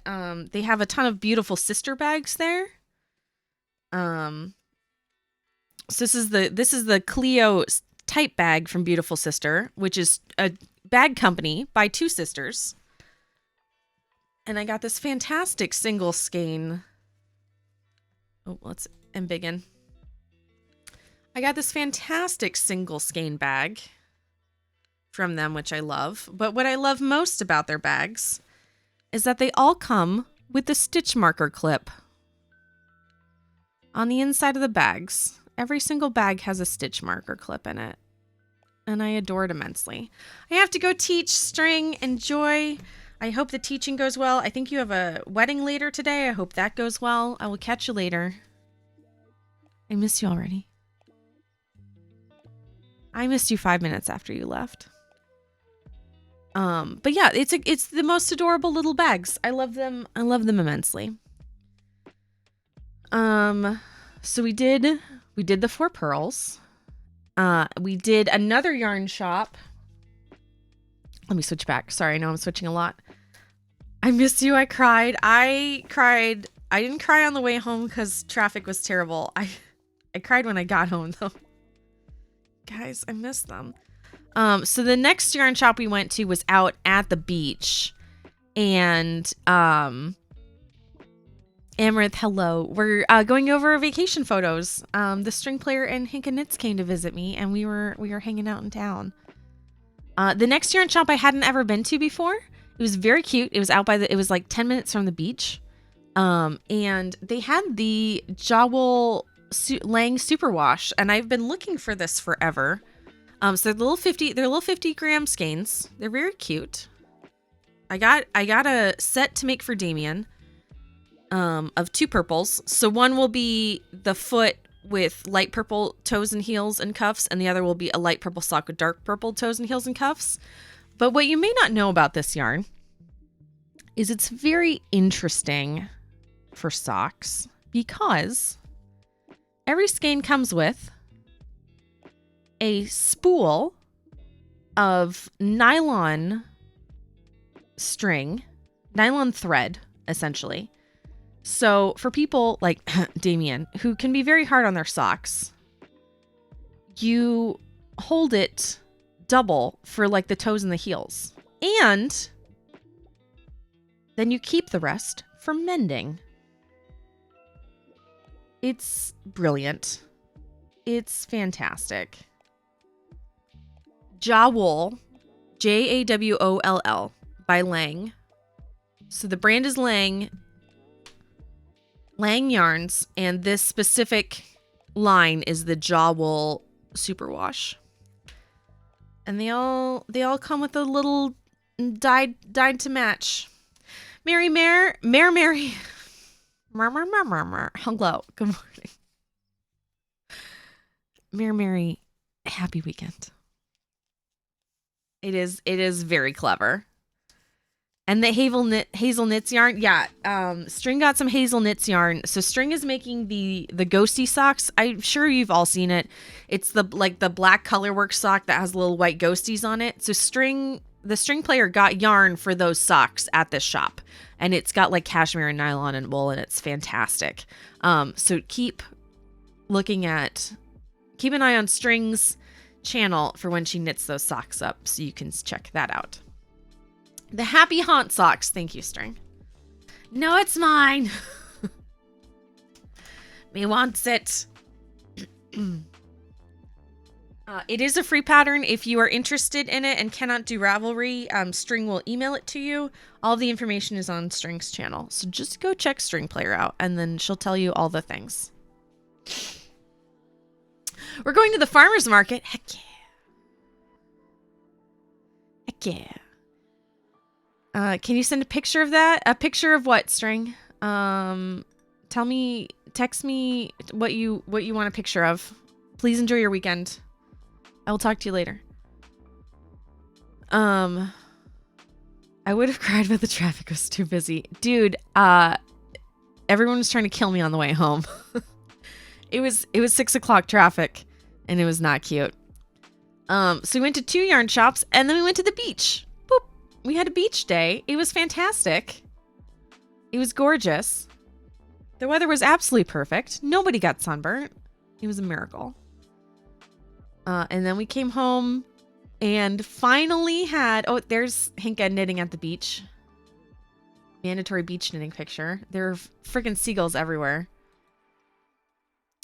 they have a ton of beautiful sister bags there. So this is the Clio type bag from Beautiful Sister, which is a bag company by two sisters. And I got this fantastic single skein. Oh, let's embiggen. I got this fantastic single skein bag from them, which I love. But what I love most about their bags is that they all come with the stitch marker clip on the inside of the bags. Every single bag has a stitch marker clip in it, and I adore it immensely. I have to go teach String and Joy. I hope the teaching goes well. I think you have a wedding later today. I hope that goes well. I will catch you later. I miss you already. I missed you 5 minutes after you left. But yeah, it's the most adorable little bags. I love them. I love them immensely. So we did the Four Pearls. We did another yarn shop. Let me switch back. Sorry, I know I'm switching a lot. I miss you. I cried. I didn't cry on the way home because traffic was terrible. I cried when I got home though. Guys, I miss them. So the next yarn shop we went to was out at the beach, and Amaranth, hello. We're going over vacation photos. The string player and Hinka Knits came to visit me, and we were hanging out in town. The next yarn shop I hadn't ever been to before. It was very cute. It was it was like 10 minutes from the beach. And they had the Jowl Lang Superwash, and I've been looking for this forever. So they're little 50 gram skeins. They're very cute. I got a set to make for Damien, of two purples. So one will be the foot with light purple toes and heels and cuffs, and the other will be a light purple sock with dark purple toes and heels and cuffs. But what you may not know about this yarn is it's very interesting for socks, because every skein comes with a spool of nylon string, nylon thread, essentially. So for people like Damien, who can be very hard on their socks, you hold it double for like the toes and the heels. And then you keep the rest for mending. It's brilliant. It's fantastic. Jowl, Jawoll by Lang. So the brand is Lang Yarns, and this specific line is the Jowl Superwash. And they all come with a little dyed to match. Mary. Hello, good morning. Mary, happy weekend. It is very clever. And the Hazel Knits yarn, yeah. String got some Hazel Knits yarn. So String is making the ghosty socks. I'm sure you've all seen it. It's the black colorwork sock that has little white ghosties on it. So String the string player got yarn for those socks at this shop, and it's got like cashmere and nylon and wool, and it's fantastic. So keep an eye on String's channel for when she knits those socks up, so you can check that out. The Happy Haunt socks. Thank you, String. No, it's mine. Me wants it. It is a free pattern. If you are interested in it and cannot do Ravelry, String will email it to you. All the information is on String's channel. So just go check String Player out, and then she'll tell you all the things. We're going to the farmer's market. Heck yeah. Heck yeah. Can you send a picture of that? A picture of what, String? Text me what you want a picture of. Please enjoy your weekend. I will talk to you later. I would have cried, but the traffic was too busy. Dude, everyone was trying to kill me on the way home. It was 6 o'clock traffic, and it was not cute. So we went to 2 yarn shops, and then we went to the beach. Boop. We had a beach day. It was fantastic. It was gorgeous. The weather was absolutely perfect. Nobody got sunburnt. It was a miracle. And then we came home and finally had... Oh, there's Hinka knitting at the beach. Mandatory beach knitting picture. There are freaking seagulls everywhere.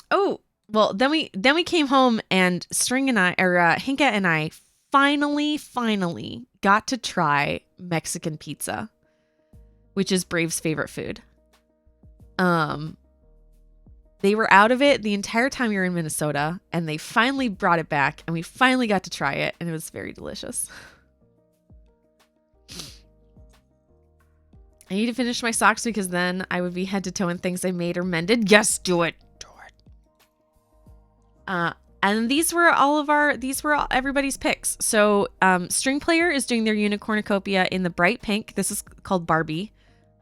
Oh, well, then we came home and Hinka and I finally got to try Mexican pizza, which is Brave's favorite food. They were out of it the entire time we were in Minnesota, and they finally brought it back, and we finally got to try it, and it was very delicious. I need to finish my socks because then I would be head to toe in things I made or mended. Yes, do it. And these were everybody's picks. So, String Player is doing their unicornucopia in the bright pink. This is called Barbie.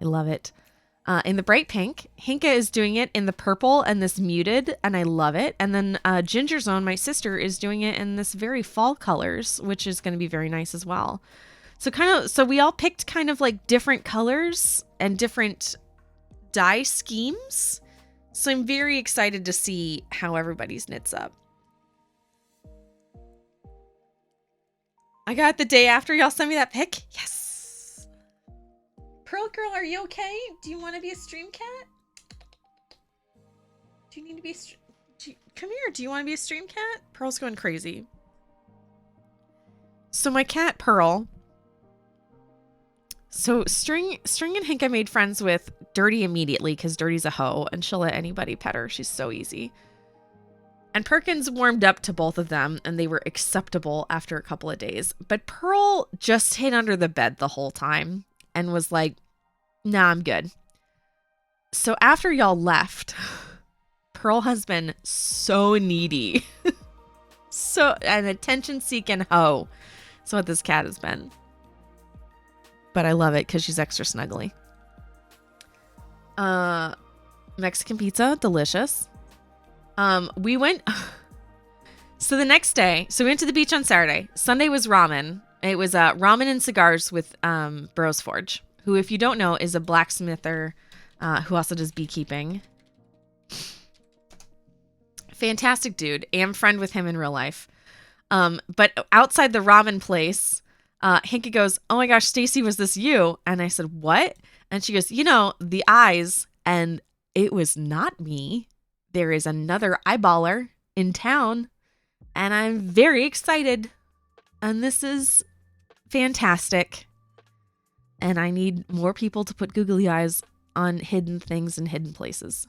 I love it. In the bright pink. Hinka is doing it in the purple and this muted, and I love it. And then Ginger Zone, my sister, is doing it in this very fall colors, which is going to be very nice as well. So we all picked kind of like different colors and different dye schemes. So I'm very excited to see how everybody's knits up. I got it the day after y'all sent me that pic. Yes. Pearl Girl, are you okay? Do you want to be a stream cat? Do you need to be come here. Do you want to be a stream cat? Pearl's going crazy. So my cat Pearl. So String and Hinka made friends with Dirty immediately because Dirty's a hoe and she'll let anybody pet her. She's so easy. And Perkins warmed up to both of them and they were acceptable after a couple of days. But Pearl just hid under the bed the whole time and was like, nah, I'm good. So after y'all left, Pearl has been so needy. So an attention-seeking hoe. That's what this cat has been. But I love it because she's extra snuggly. Mexican pizza, delicious. We went... So the next day, we went to the beach on Saturday. Sunday was ramen. It was ramen and cigars with Bros Forge, who, if you don't know, is a blacksmither who also does beekeeping. Fantastic dude. Am friend with him in real life. But outside the ramen place, Hinka goes, oh my gosh, Stacy, was this you? And I said, what? And she goes, the eyes. And it was not me. There is another eyeballer in town. And I'm very excited. And this is fantastic. And I need more people to put googly eyes on hidden things and hidden places.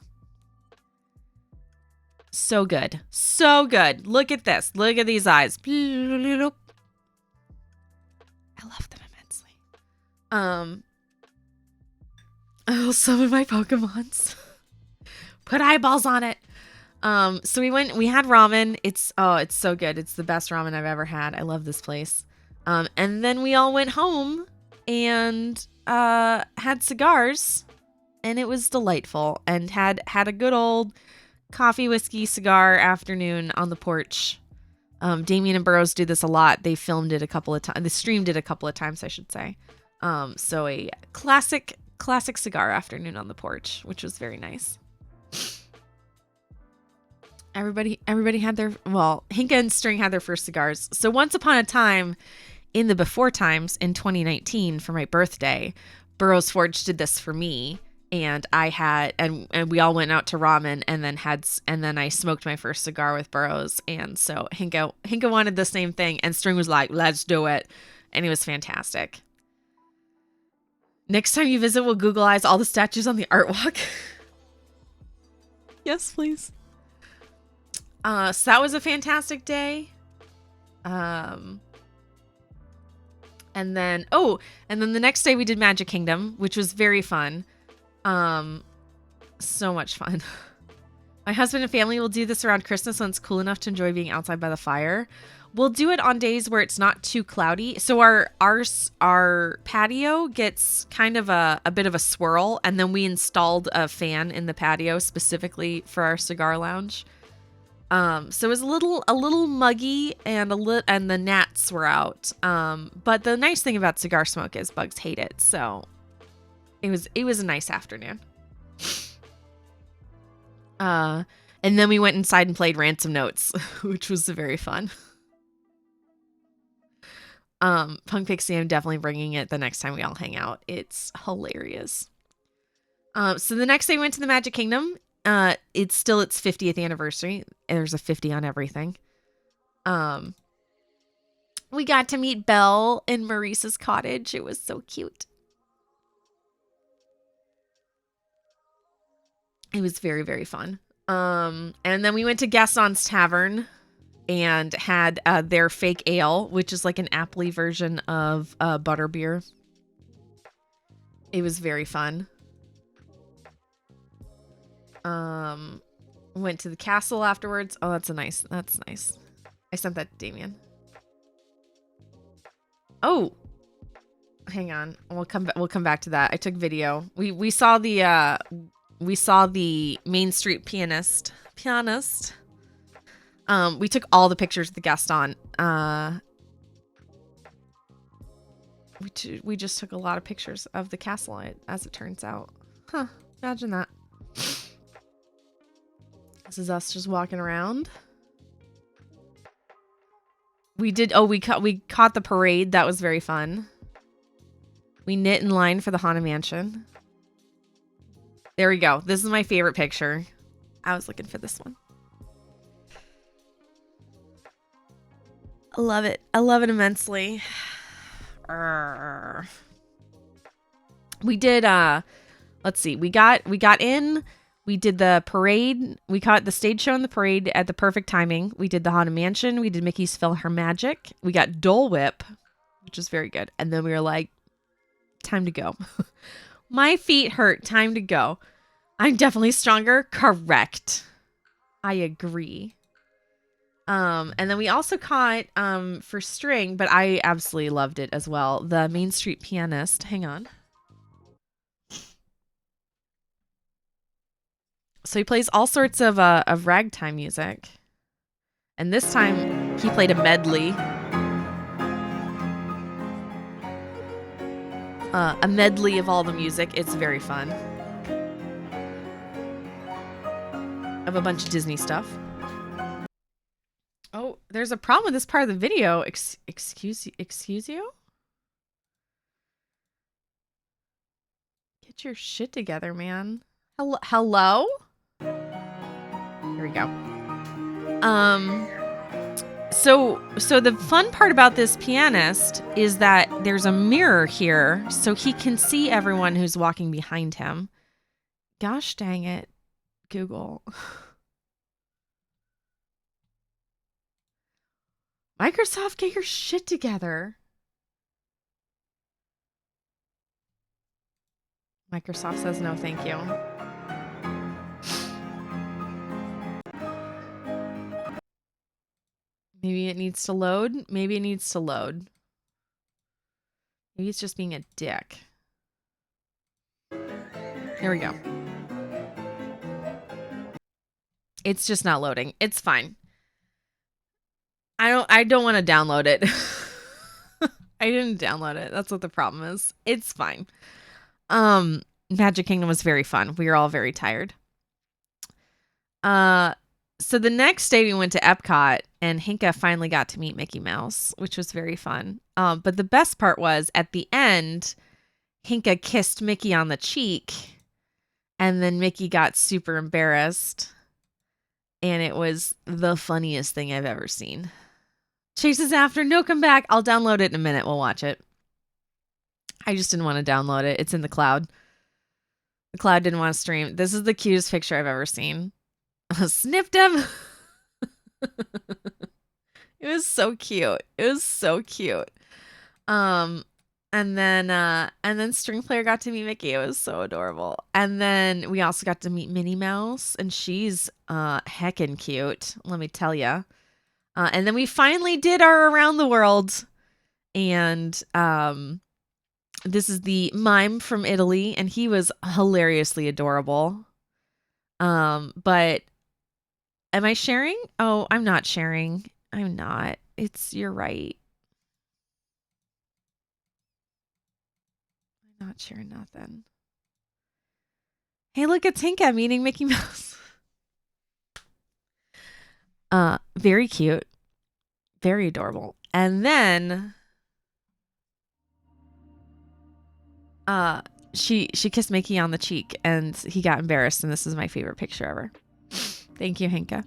So good. So good. Look at this. Look at these eyes. I love them immensely. I'll summon my Pokemons. Put eyeballs on it. So we had ramen. It's so good. It's the best ramen I've ever had. I love this place. And then we all went home and had cigars, and it was delightful, and had a good old coffee, whiskey, cigar afternoon on the porch Damien and Burroughs do this a lot. They filmed it a couple of times. They streamed it a couple of times, I should say. So a classic cigar afternoon on the porch, which was very nice. Everybody had their, well, Hinka and String had their first cigars. So once upon a time, in the before times, in 2019 for my birthday, Burroughs Forge did this for me, and I had, and we all went out to ramen, and then I smoked my first cigar with Burroughs, and so Hinka wanted the same thing, and String was like, "Let's do it," and it was fantastic. Next time you visit, we'll Googleize all the statues on the art walk. Yes, please. So that was a fantastic day. And then the next day we did Magic Kingdom, which was very fun. So much fun. My husband and family will do this around Christmas when it's cool enough to enjoy being outside by the fire. We'll do it on days where it's not too cloudy. So our patio gets kind of a bit of a swirl, and then we installed a fan in the patio specifically for our cigar lounge. So it was a little muggy, and the gnats were out. But the nice thing about cigar smoke is bugs hate it. So it was a nice afternoon. And then we went inside and played Ransom Notes, which was very fun. Punk Pixie, I'm definitely bringing it the next time we all hang out. It's hilarious. So the next day we went to the Magic Kingdom. It's still its 50th anniversary. There's a 50 on everything. We got to meet Belle in Maurice's cottage. It was so cute. It was very, very fun. And then we went to Gaston's Tavern and had their fake ale, which is like an appley version of butterbeer. It was very fun. Went to the castle afterwards. Oh, that's nice. I sent that to Damien. Oh, hang on. We'll come back to that. I took video. We saw the Main Street pianist. We took all the pictures of the Gaston. We just took a lot of pictures of the castle, as it turns out. Huh, imagine that. This is us just walking around. We caught the parade. That was very fun. We knit in line for the Haunted Mansion. There we go. This is my favorite picture. I was looking for this one. I love it. I love it immensely. We did let's see. We got in. We did the parade. We caught the stage show and the parade at the perfect timing. We did the Haunted Mansion. We did Mickey's PhilharMagic. We got Dole Whip, which is very good. And then we were like, time to go. My feet hurt. Time to go. I'm definitely stronger. Correct. I agree. And then we also caught for String, but I absolutely loved it as well, the Main Street Pianist. Hang on. So he plays all sorts of ragtime music. And this time he played a medley. A medley of all the music. It's very fun. Of a bunch of Disney stuff. Oh, there's a problem with this part of the video. Excuse you? Get your shit together, man. Hello? Here we go. So the fun part about this pianist is that there's a mirror here, so he can see everyone who's walking behind him. Gosh dang it, Google. Microsoft, get your shit together. Microsoft says no, thank you. Maybe it needs to load. Maybe it needs to load. Maybe it's just being a dick. Here we go. It's just not loading. It's fine. I don't want to download it. I didn't download it. That's what the problem is. It's fine. Magic Kingdom was very fun. We were all very tired. So the next day we went to Epcot and Hinka finally got to meet Mickey Mouse, which was very fun. But the best part was at the end, Hinka kissed Mickey on the cheek and then Mickey got super embarrassed. And it was the funniest thing I've ever seen. Chase is after. No, come back. I'll download it in a minute. We'll watch it. I just didn't want to download it. It's in the cloud. The cloud didn't want to stream. This is the cutest picture I've ever seen. Sniffed him. It was so cute. It was so cute. And then String Player got to meet Mickey. It was so adorable. And then we also got to meet Minnie Mouse, and she's heckin' cute, let me tell you. And then we finally did our Around the World, and this is the mime from Italy, and he was hilariously adorable. But am I sharing? Oh, I'm not sharing. I'm not. You're right. I'm not sharing nothing. Hey, look, it's Hinka meeting Mickey Mouse. Very cute. Very adorable. And then she kissed Mickey on the cheek and he got embarrassed, and this is my favorite picture ever. Thank you, Hinka.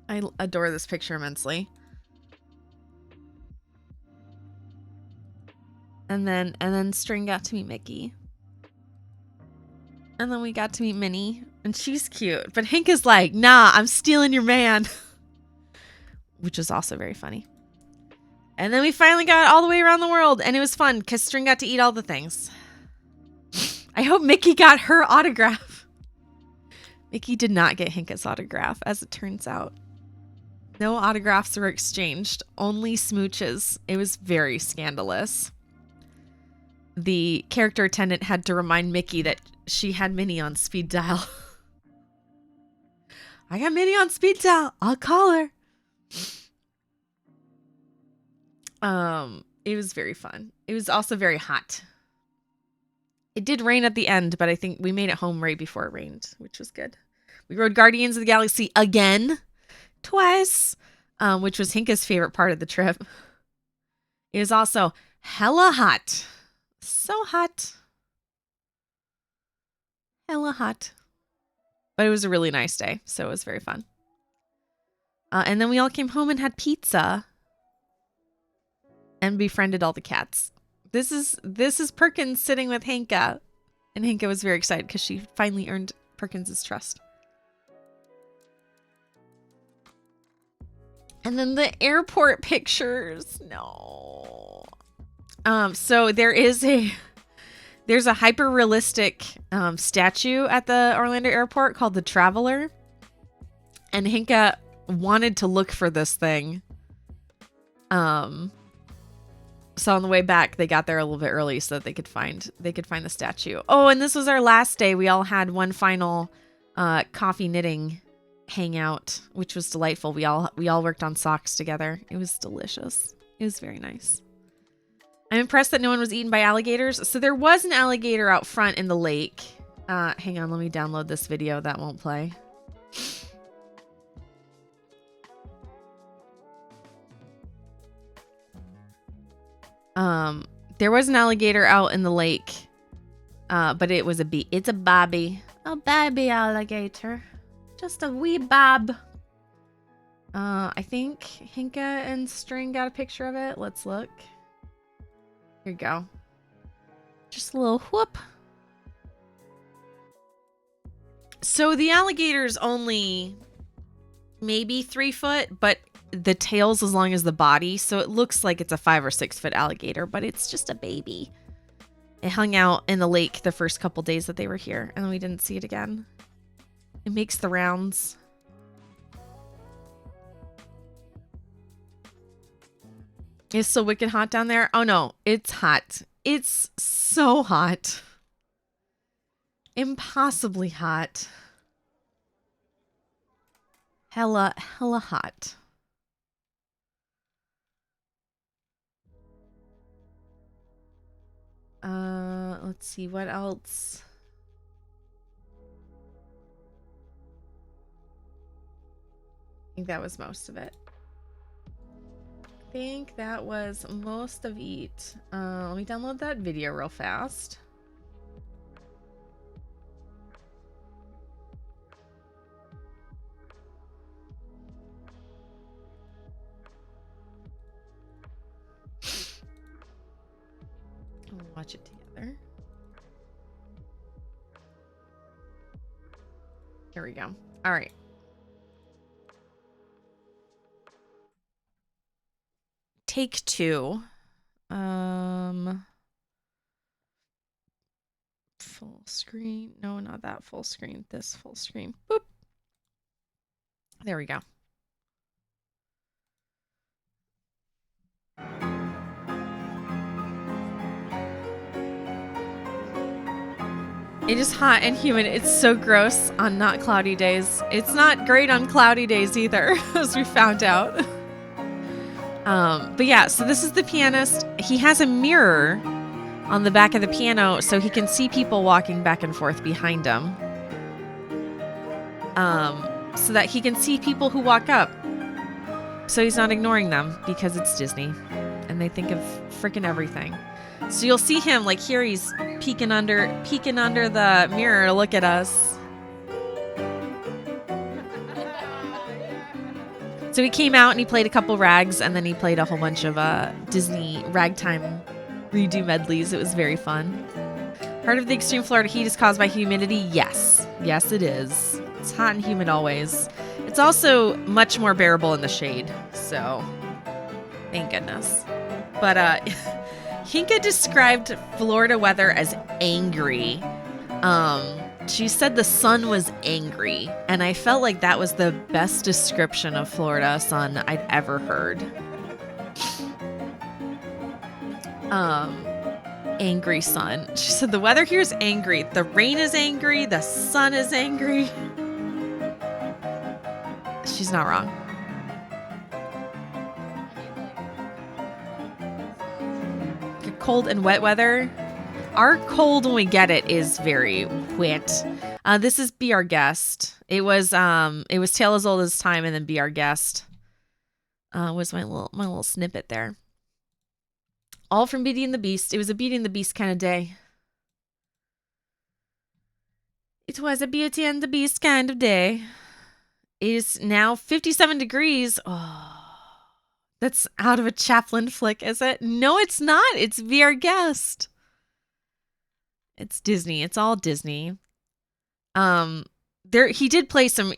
I adore this picture immensely. And then String got to meet Mickey. And then we got to meet Minnie, and she's cute. But Hinka's like, nah, I'm stealing your man. Which was also very funny. And then we finally got all the way around the world, and it was fun because String got to eat all the things. I hope Mickey got her autograph. Mickey did not get Hinka's autograph, as it turns out. No autographs were exchanged, only smooches. It was very scandalous. The character attendant had to remind Mickey that she had Minnie on speed dial. I got Minnie on speed dial. I'll call her. It was very fun. It was also very hot. It did rain at the end, but I think we made it home right before it rained, which was good. We rode Guardians of the Galaxy again, twice, which was Hinka's favorite part of the trip. It was also hella hot. So hot. Hella hot. But it was a really nice day, so it was very fun. And then we all came home and had pizza and befriended all the cats. This is Perkins sitting with Hinka, and Hinka was very excited because she finally earned Perkins's trust. And then the airport pictures. No. So there's a hyper realistic statue at the Orlando airport called the Traveler, and Hinka wanted to look for this thing. So on the way back, they got there a little bit early so that they could find the statue. Oh, and this was our last day. We all had one final coffee knitting hangout, which was delightful. We all worked on socks together. It was delicious. It was very nice. I'm impressed that no one was eaten by alligators. So there was an alligator out front in the lake. Hang on, let me download this video. That won't play. There was an alligator out in the lake, but it was it's a bobby. A baby alligator. Just a wee bob. I think Hinka and String got a picture of it. Let's look. Here you go. Just a little whoop. So the alligator's only maybe 3 foot, but the tail's as long as the body, so it looks like it's a 5 or 6 foot alligator, but it's just a baby. It hung out in the lake the first couple days that they were here, and then we didn't see it again. It makes the rounds. It's so wicked hot down there. Oh no, it's hot. It's so hot. Impossibly hot. hella hot. Let's see what else. I think that was most of it. I think that was most of it. Let me download that video real fast. We'll watch it together. Here we go. All right. Take two. Full screen. No, not that full screen. This full screen. Boop. There we go. It is hot and humid. It's so gross on not cloudy days. It's not great on cloudy days either, as we found out. But yeah, so this is the pianist. He has a mirror on the back of the piano so he can see people walking back and forth behind him. So that he can see people who walk up. So he's not ignoring them because it's Disney and they think of freaking everything. So you'll see him like here he's peeking under the mirror to look at us. So he came out and he played a couple rags and then he played a whole bunch of Disney ragtime redo medleys. It was very fun. Part of the extreme Florida heat is caused by humidity. Yes. Yes, it is. It's hot and humid always. It's also much more bearable in the shade. So thank goodness. But Hinka described Florida weather as angry. She said the sun was angry, and I felt like that was the best description of Florida sun I'd ever heard. Angry sun. She said the weather here is angry. The rain is angry. The sun is angry. She's not wrong. Cold and wet weather. Our cold when we get it is very wet. This is Be Our Guest. It was Tale as Old as Time and then Be Our Guest. Was my little snippet there. All from Beauty and the Beast. It was a Beauty and the Beast kind of day. It was a Beauty and the Beast kind of day. It is now 57 degrees. Oh, that's out of a Chaplin flick, is it? No, it's not. It's Be Our Guest. It's Disney. It's all Disney. He did play some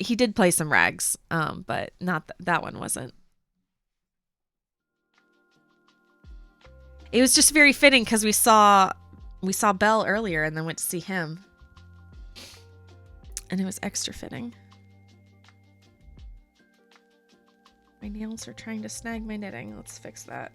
rags, but not that one wasn't. It was just very fitting because we saw Belle earlier and then went to see him. And it was extra fitting. My nails are trying to snag my knitting. Let's fix that.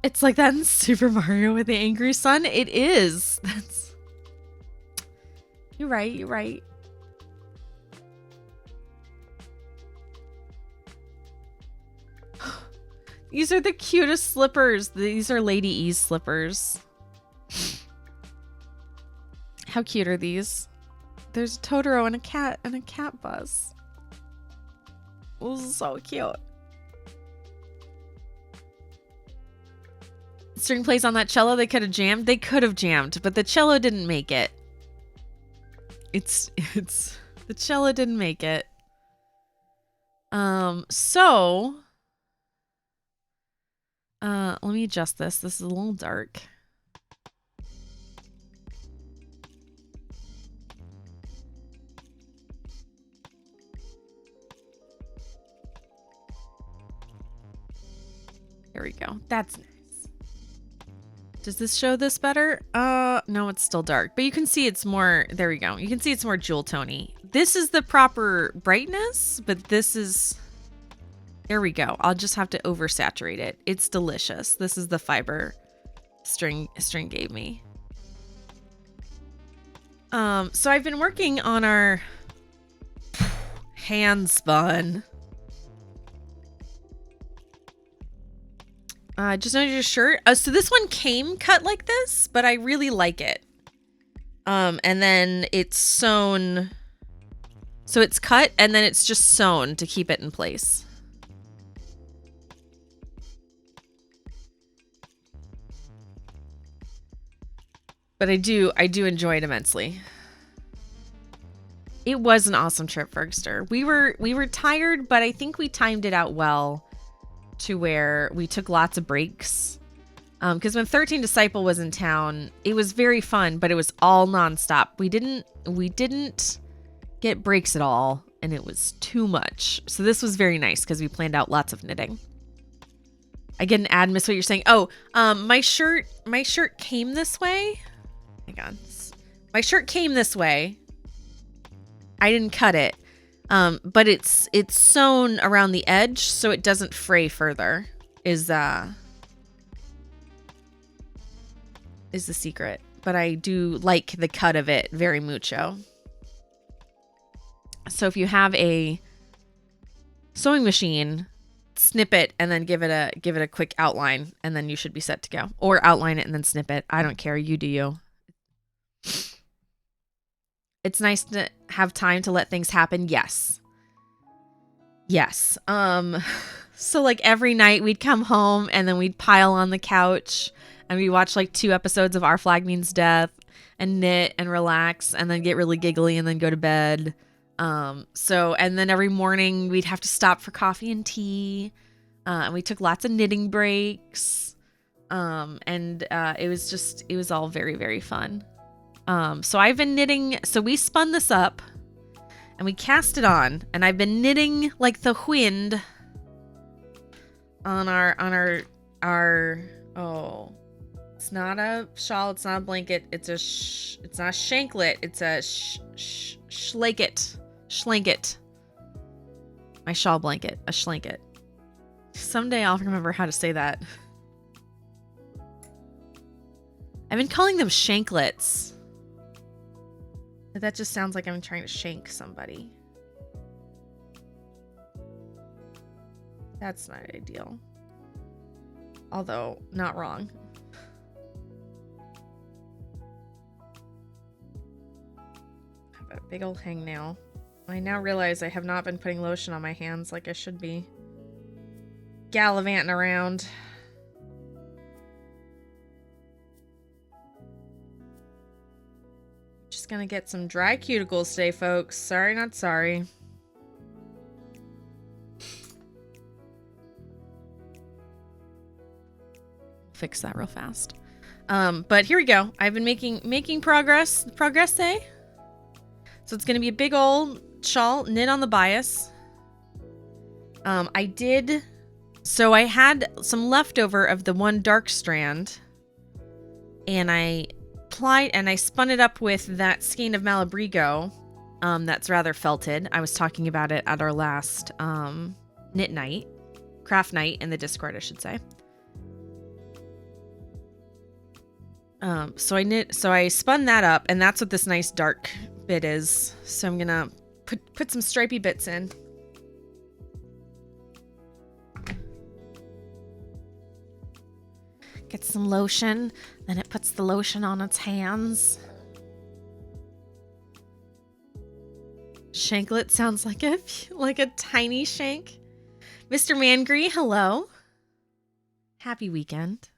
It's like that in Super Mario with the angry sun. It is. You're right. These are the cutest slippers. These are Lady E's slippers. How cute are these? There's Totoro and a cat bus. This is so cute. String plays on that cello. They could have jammed. They could have jammed, but the cello didn't make it. The cello didn't make it. So let me adjust this. This is a little dark. There we go. That's nice. Does this show this better? No, it's still dark, but you can see it's more, there we go. You can see it's more jewel tony. This is the proper brightness, but this is There we go. I'll just have to oversaturate it. It's delicious. This is the fiber string gave me. So I've been working on our hand spun. Just noticed your shirt. So this one came cut like this, but I really like it. And then it's sewn. So it's cut and then it's just sewn to keep it in place. But I do enjoy it immensely. It was an awesome trip, Fergster. We were tired, but I think we timed it out well to where we took lots of breaks. Because when 13 Disciple was in town, it was very fun, but it was all nonstop. We didn't get breaks at all, and it was too much. So this was very nice because we planned out lots of knitting. I get an ad, miss what you're saying. Oh, my shirt came this way. Hang on. My shirt came this way. I didn't cut it. But it's sewn around the edge so it doesn't fray further. Is the secret. But I do like the cut of it very mucho. So if you have a sewing machine, snip it and then give it a quick outline and then you should be set to go. Or outline it and then snip it. I don't care. You do you. It's nice to have time to let things happen. Yes. So like every night we'd come home and then we'd pile on the couch and we watch like 2 episodes of Our Flag Means Death and knit and relax and then get really giggly and then go to bed. And then every morning we'd have to stop for coffee and tea. And we took lots of knitting breaks. It was all very, very fun. So I've been knitting, so we spun this up and we cast it on and I've been knitting like the wind on our, it's not a shawl. It's not a blanket. It's not a shanklet. It's a schlanket. My shawl blanket, a schlanket. Someday I'll remember how to say that. I've been calling them shanklets. But that just sounds like I'm trying to shank somebody. That's not ideal. Although, not wrong. I have a big old hangnail. I now realize I have not been putting lotion on my hands like I should be. Gallivanting around. Just gonna get some dry cuticles today, folks. Sorry, not sorry. Fix that real fast. But here we go. I've been making progress. Progress day. So it's gonna be a big old shawl knit on the bias. So I had some leftover of the one dark strand, and I spun it up with that skein of Malabrigo that's rather felted. I was talking about it at our last craft night in the Discord, I should say. So I spun that up, and that's what this nice dark bit is. So I'm gonna put some stripy bits in. Get some lotion, then it puts the lotion on its hands. Shanklet sounds like a tiny shank. Mr. Mangree, hello. Happy weekend.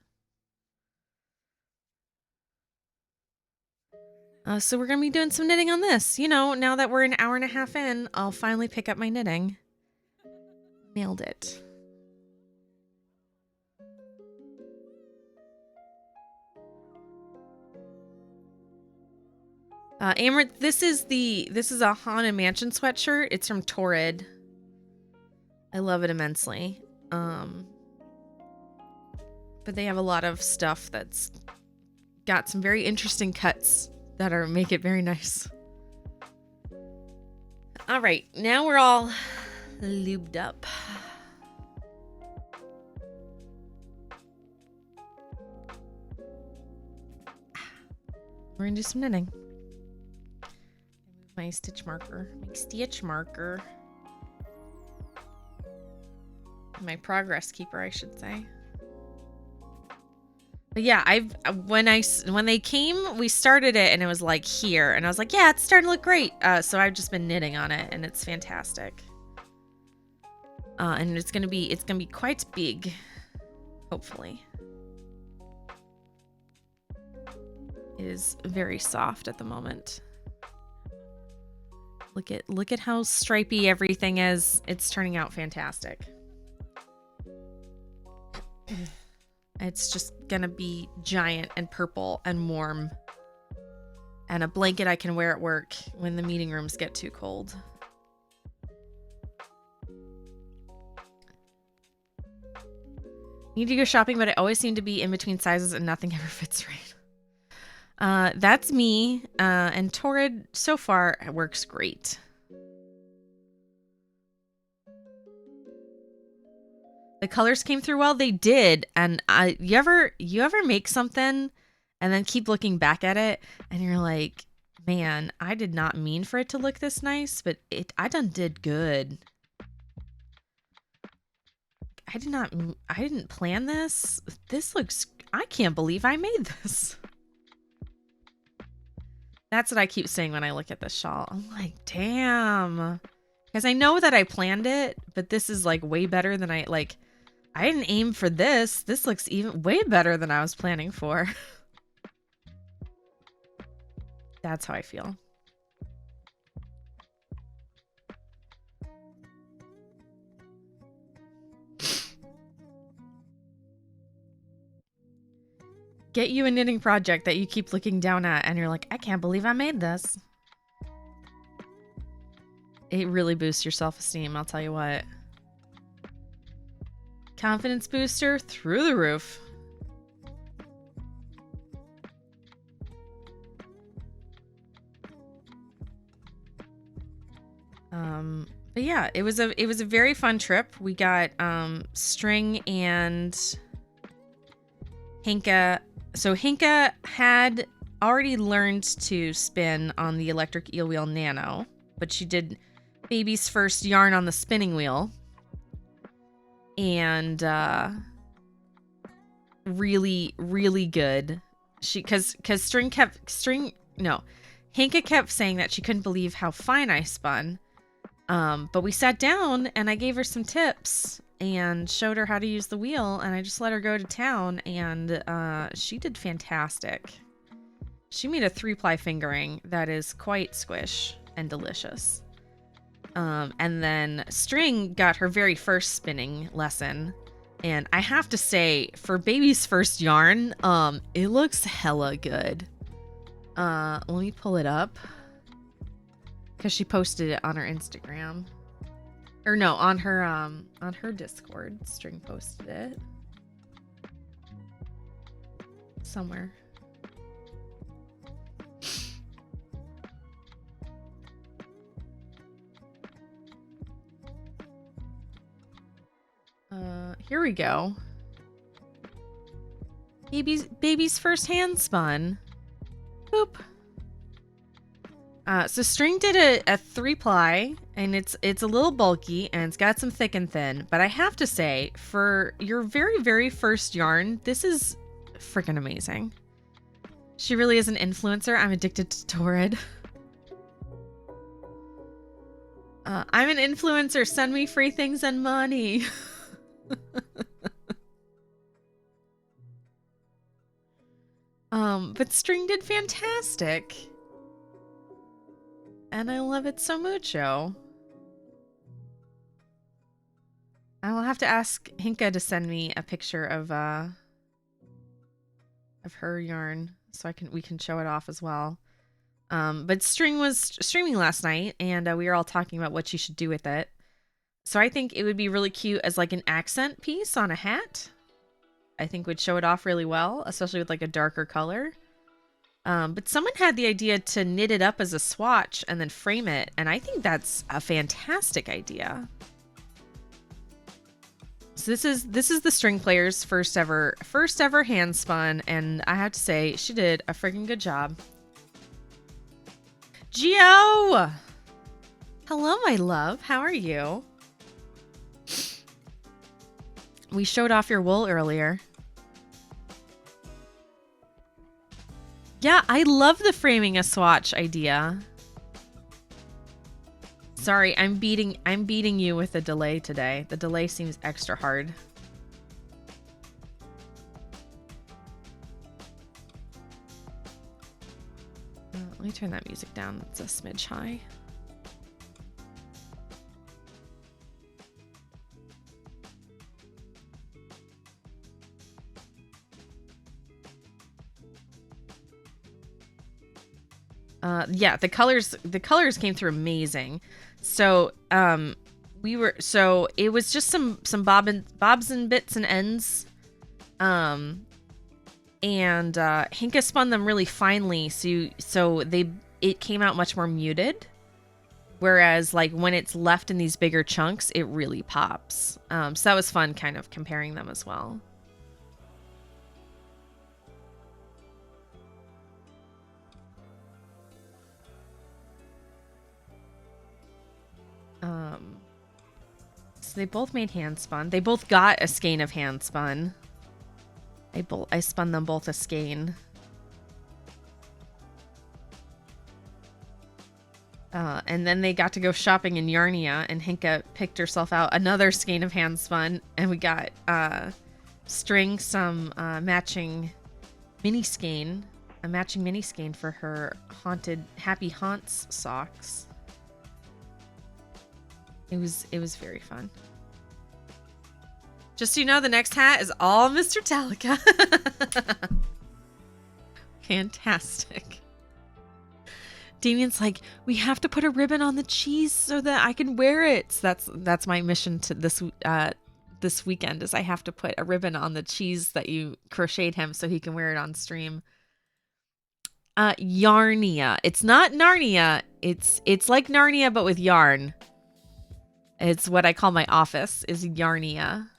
So we're going to be doing some knitting on this. You know, now that we're an hour and a half in, I'll finally pick up my knitting. Nailed it. Amrit, this is a Haunted Mansion sweatshirt. It's from Torrid. I love it immensely. But they have a lot of stuff that's got some very interesting cuts that make it very nice. All right, now we're all lubed up. we're gonna do some knitting. My stitch marker. My progress keeper, I should say. But yeah, when they came, we started it and it was like here, and I was like, yeah, it's starting to look great. So I've just been knitting on it, and it's fantastic. And it's gonna be quite big, hopefully. It is very soft at the moment. Look at how stripy everything is. It's turning out fantastic. It's just gonna be giant and purple and warm, and a blanket I can wear at work when the meeting rooms get too cold. Need to go shopping, but I always seem to be in between sizes and nothing ever fits right. That's me, and Torrid so far works great. The colors came through well. They did. And you ever make something and then keep looking back at it and you're like, man, I did not mean for it to look this nice, but I done did good. I didn't plan this. This looks, I can't believe I made this. That's what I keep saying when I look at this shawl. I'm like, damn. Because I know that I planned it, but this is like way better than I didn't aim for this. This looks even way better than I was planning for. That's how I feel. Get you a knitting project that you keep looking down at and you're like, I can't believe I made this. It really boosts your self-esteem, I'll tell you what. Confidence booster through the roof. But yeah, it was a very fun trip. We got String and Hinka. So Hinka had already learned to spin on the electric eel wheel Nano, but she did baby's first yarn on the spinning wheel. And really, really good. Because Hinka kept saying that she couldn't believe how fine I spun. But we sat down and I gave her some tips and showed her how to use the wheel, and I just let her go to town, and she did fantastic. She made a 3-ply fingering that is quite squish and delicious. And then String got her very first spinning lesson, and I have to say, for baby's first yarn, it looks hella good. Let me pull it up, because she posted it on her Instagram. Or no, on her Discord. String posted it. Somewhere. Here we go. Baby's first hand spun. Boop. So String did a 3-ply, and it's a little bulky, and it's got some thick and thin, but I have to say, for your very, very first yarn, this is freaking amazing. She really is an influencer. I'm addicted to Torrid. I'm an influencer. Send me free things and money. But String did fantastic. And I love it so mucho. I will have to ask Hinka to send me a picture of her yarn so we can show it off as well. But String was streaming last night, and we were all talking about what she should do with it. So I think it would be really cute as like an accent piece on a hat. I think would show it off really well, especially with like a darker color. But someone had the idea to knit it up as a swatch and then frame it, and I think that's a fantastic idea. So this is the string player's first ever hand spun, and I have to say she did a freaking good job. Gio! Hello, my love. How are you? We showed off your wool earlier. Yeah, I love the framing a swatch idea. Sorry, I'm beating you with a delay today. The delay seems extra hard. Let me turn that music down. It's a smidge high. Yeah, the colors came through amazing. So, it was just some bobs and bits and ends. And Hinka spun them really finely, so it came out much more muted. Whereas like when it's left in these bigger chunks, it really pops. So that was fun kind of comparing them as well. So they both made hand spun. They both got a skein of hand spun. I spun them both a skein. And then they got to go shopping in Yarnia, and Hinka picked herself out another skein of hand spun, and we got String some matching mini skein, a matching mini skein for her haunted Happy Haunts socks. It was very fun. Just so you know, the next hat is all Mr. Talica. Fantastic. Damien's like, we have to put a ribbon on the cheese so that I can wear it. So that's my mission to this weekend is I have to put a ribbon on the cheese that you crocheted him so he can wear it on stream. Yarnia. It's not Narnia. It's like Narnia but with yarn. It's what I call my office is Yarnia.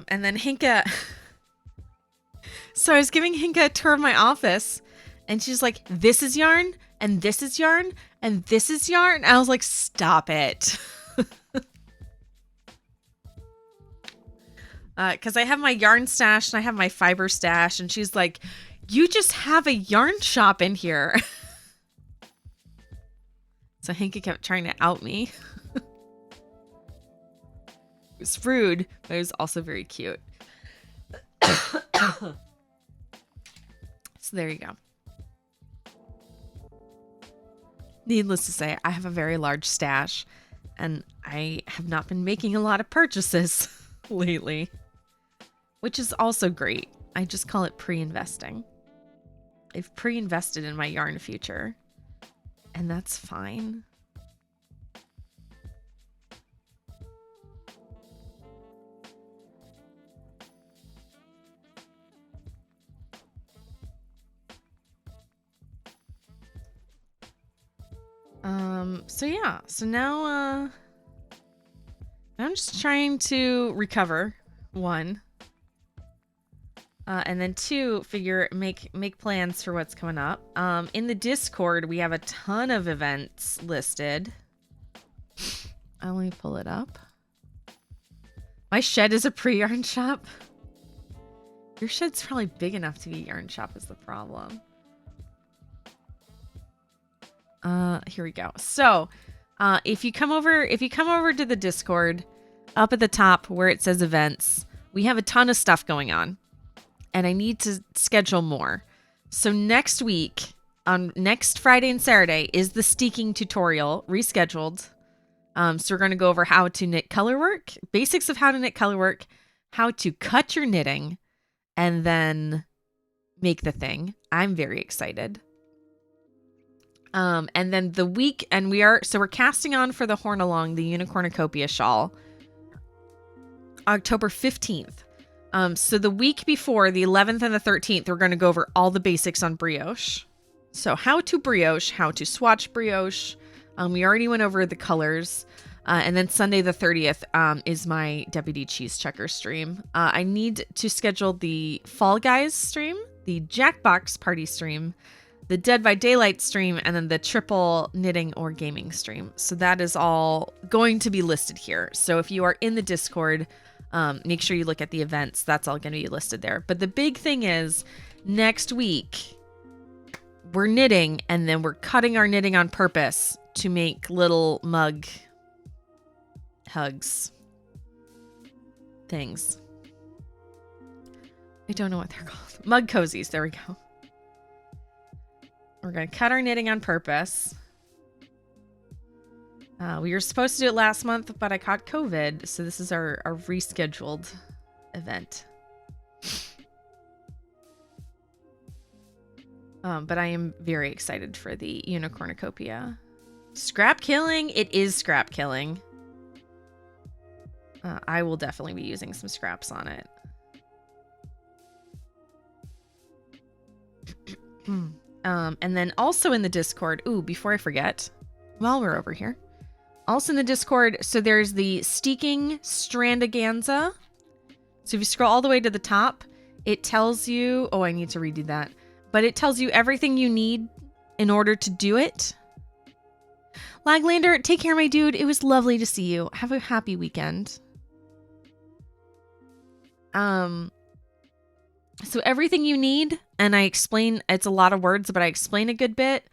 And then Hinka. So I was giving Hinka a tour of my office, and she's like, "This is yarn, and this is yarn, and this is yarn." I was like, "Stop it." Because I have my yarn stash and I have my fiber stash, and she's like, "You just have a yarn shop in here." So Hinka kept trying to out me. It was rude, but it was also very cute. So there you go. Needless to say, I have a very large stash, and I have not been making a lot of purchases lately, which is also great. I just call it pre-investing. I've pre-invested in my yarn future, and that's fine. So yeah, so now, I'm just trying to recover, one, and then two, make plans for what's coming up. In the Discord, we have a ton of events listed. Let me pull it up. My shed is a pre-yarn shop. Your shed's probably big enough to be a yarn shop is the problem. Here we go. So, if you come over to the Discord, up at the top where it says events, we have a ton of stuff going on, and I need to schedule more. So next week, on next Friday and Saturday, is the steeking tutorial rescheduled. So we're going to go over how to knit colorwork, basics of how to knit colorwork, how to cut your knitting, and then make the thing. I'm very excited. And then the week, and we're casting on for the Horn Along, the Unicornucopia shawl, October 15th. So the week before, the 11th and the 13th, we're going to go over all the basics on brioche. So how to brioche, how to swatch brioche. We already went over the colors. And then Sunday the 30th is my Deputy Cheese Checker stream. I need to schedule the Fall Guys stream, the Jackbox Party stream, the Dead by Daylight stream, and then the triple knitting or gaming stream. So that is all going to be listed here. So if you are in the Discord, make sure you look at the events. That's all going to be listed there. But the big thing is next week we're knitting, and then we're cutting our knitting on purpose to make little mug hugs things. I don't know what they're called. Mug cozies. There we go. We're going to cut our knitting on purpose. We were supposed to do it last month, but I caught COVID. So this is our rescheduled event. But I am very excited for the Unicornucopia. Scrap killing. It is scrap killing. I will definitely be using some scraps on it. And then also in the Discord, before I forget, while we're over here, also in the Discord, so there's the Steeking Strandaganza. So if you scroll all the way to the top, it tells you, I need to redo that, but it tells you everything you need in order to do it. Laglander, take care, my dude. It was lovely to see you. Have a happy weekend. So everything you need, and I explain, it's a lot of words, but I explain a good bit.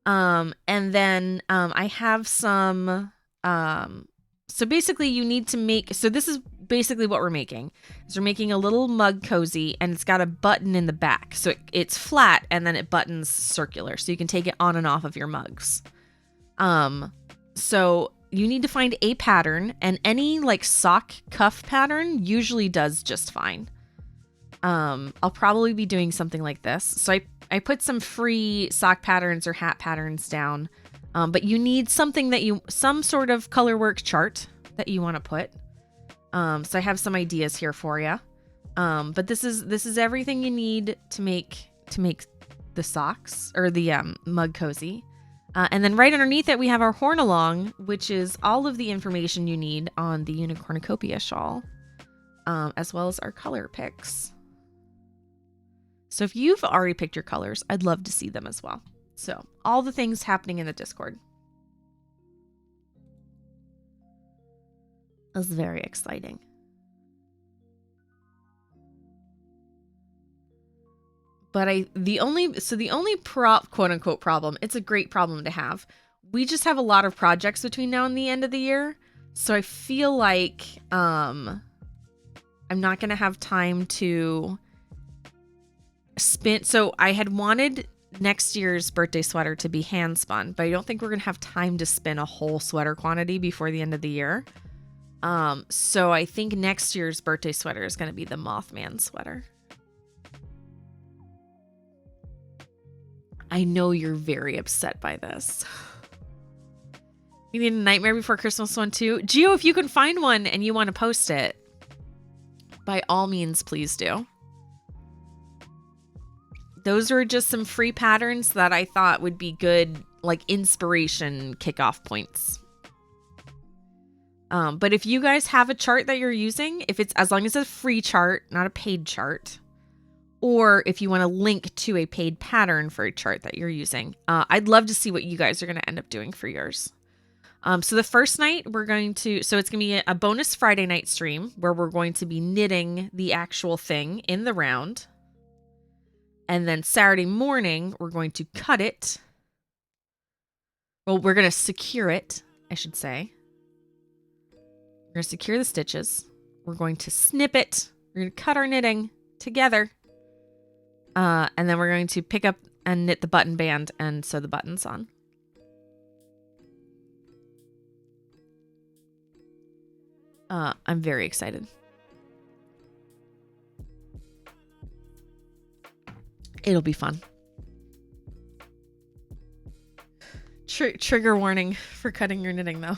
And then I have some, so basically you need to make, so this is basically what we're making. So we're making a little mug cozy, and it's got a button in the back. So it's flat, and then it buttons circular, so you can take it on and off of your mugs. So you need to find a pattern, and any like sock cuff pattern usually does just fine. I'll probably be doing something like this. So I put some free sock patterns or hat patterns down. But you need something some sort of color work chart that you want to put. So I have some ideas here for you. But this is everything you need to make the socks or the mug cozy. And then right underneath it, we have our horn along, which is all of the information you need on the Unicornucopia shawl, as well as our color picks. So if you've already picked your colors, I'd love to see them as well. So all the things happening in the Discord. That's very exciting. But the only quote unquote problem, it's a great problem to have. We just have a lot of projects between now and the end of the year. So I feel like I'm not going to have time to spin. So I had wanted next year's birthday sweater to be hand spun, but I don't think we're going to have time to spin a whole sweater quantity before the end of the year. So I think next year's birthday sweater is going to be the Mothman sweater. I know you're very upset by this. You need a Nightmare Before Christmas one too? Gio, if you can find one and you want to post it, by all means, please do. Those are just some free patterns that I thought would be good, like inspiration kickoff points. But if you guys have a chart that you're using, if it's as long as it's a free chart, not a paid chart, or if you want to link to a paid pattern for a chart that you're using, I'd love to see what you guys are going to end up doing for yours. So the first night it's going to be a bonus Friday night stream where we're going to be knitting the actual thing in the round. And then Saturday morning, we're going to cut it. Well, we're going to secure it, I should say. We're going to secure the stitches. We're going to snip it. We're going to cut our knitting together. And then we're going to pick up and knit the button band and sew the buttons on. I'm very excited. It'll be fun. Trigger warning for cutting your knitting, though.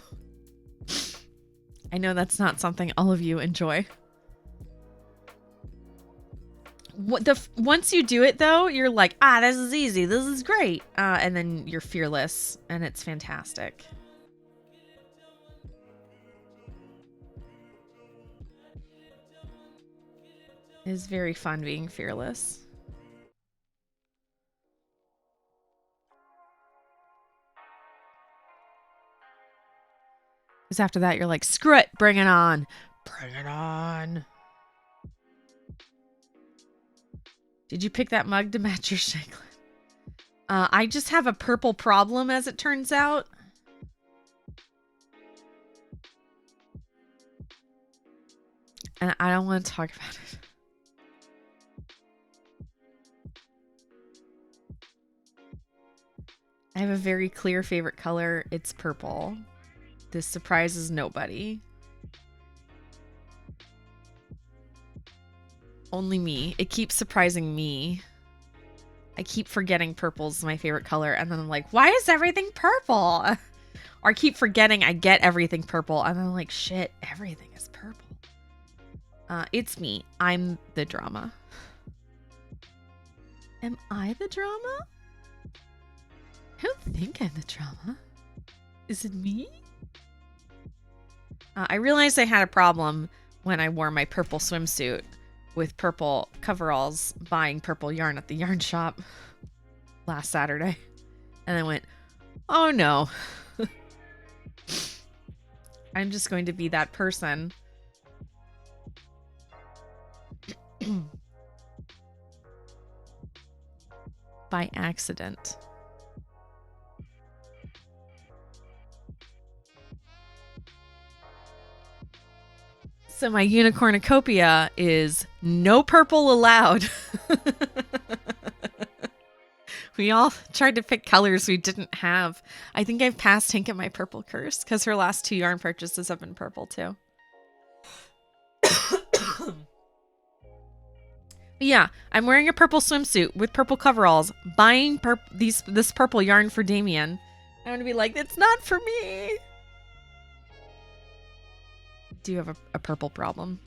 I know that's not something all of you enjoy. Once you do it, though, you're like, this is easy. This is great. And then you're fearless, and it's fantastic. It is very fun being fearless. Because after that, you're like, screw it, bring it on. Bring it on. Did you pick that mug to match your Shankland? I just have a purple problem, as it turns out. And I don't want to talk about it. I have a very clear favorite color. It's purple. This surprises nobody. Only me. It keeps surprising me. I keep forgetting purple's my favorite color, and then I'm like, why is everything purple? Or I keep forgetting I get everything purple, and then I'm like, shit, everything is purple. It's me. I'm the drama. Am I the drama? I don't think I'm the drama. Is it me? I realized I had a problem when I wore my purple swimsuit with purple coveralls buying purple yarn at the yarn shop last Saturday. And I went, oh no. I'm just going to be that person. By accident. So my unicornucopia is no purple allowed. We all tried to pick colors we didn't have. I think I've passed Hank at my purple curse because her last 2 yarn purchases have been purple too. Yeah, I'm wearing a purple swimsuit with purple coveralls, buying this purple yarn for Damien. I'm gonna be like, it's not for me. Do you have a purple problem?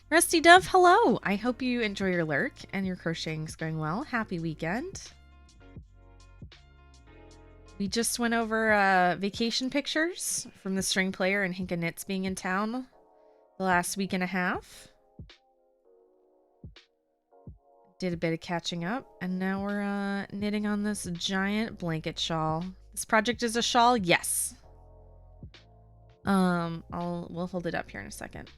Rusty Dove, hello. I hope you enjoy your lurk and your crocheting's going well. Happy weekend. We just went over vacation pictures from the string player and Hinka Knits being in town the last week and a half. Did a bit of catching up, and now we're knitting on this giant blanket shawl. This project is a shawl? Yes. We'll hold it up here in a second.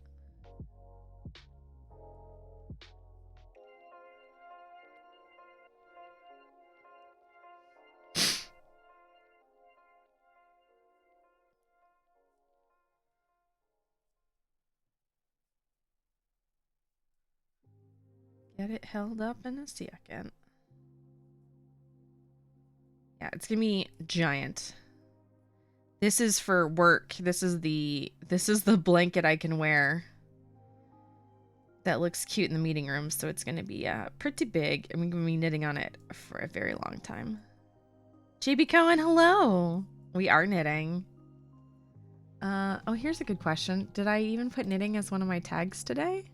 Get it held up in a second. Yeah, it's gonna be giant. This is for work. This is the blanket I can wear. That looks cute in the meeting room, so it's gonna be pretty big. And we're gonna be knitting on it for a very long time. JB Cohen, hello. We are knitting. Oh, here's a good question. Did I even put knitting as one of my tags today?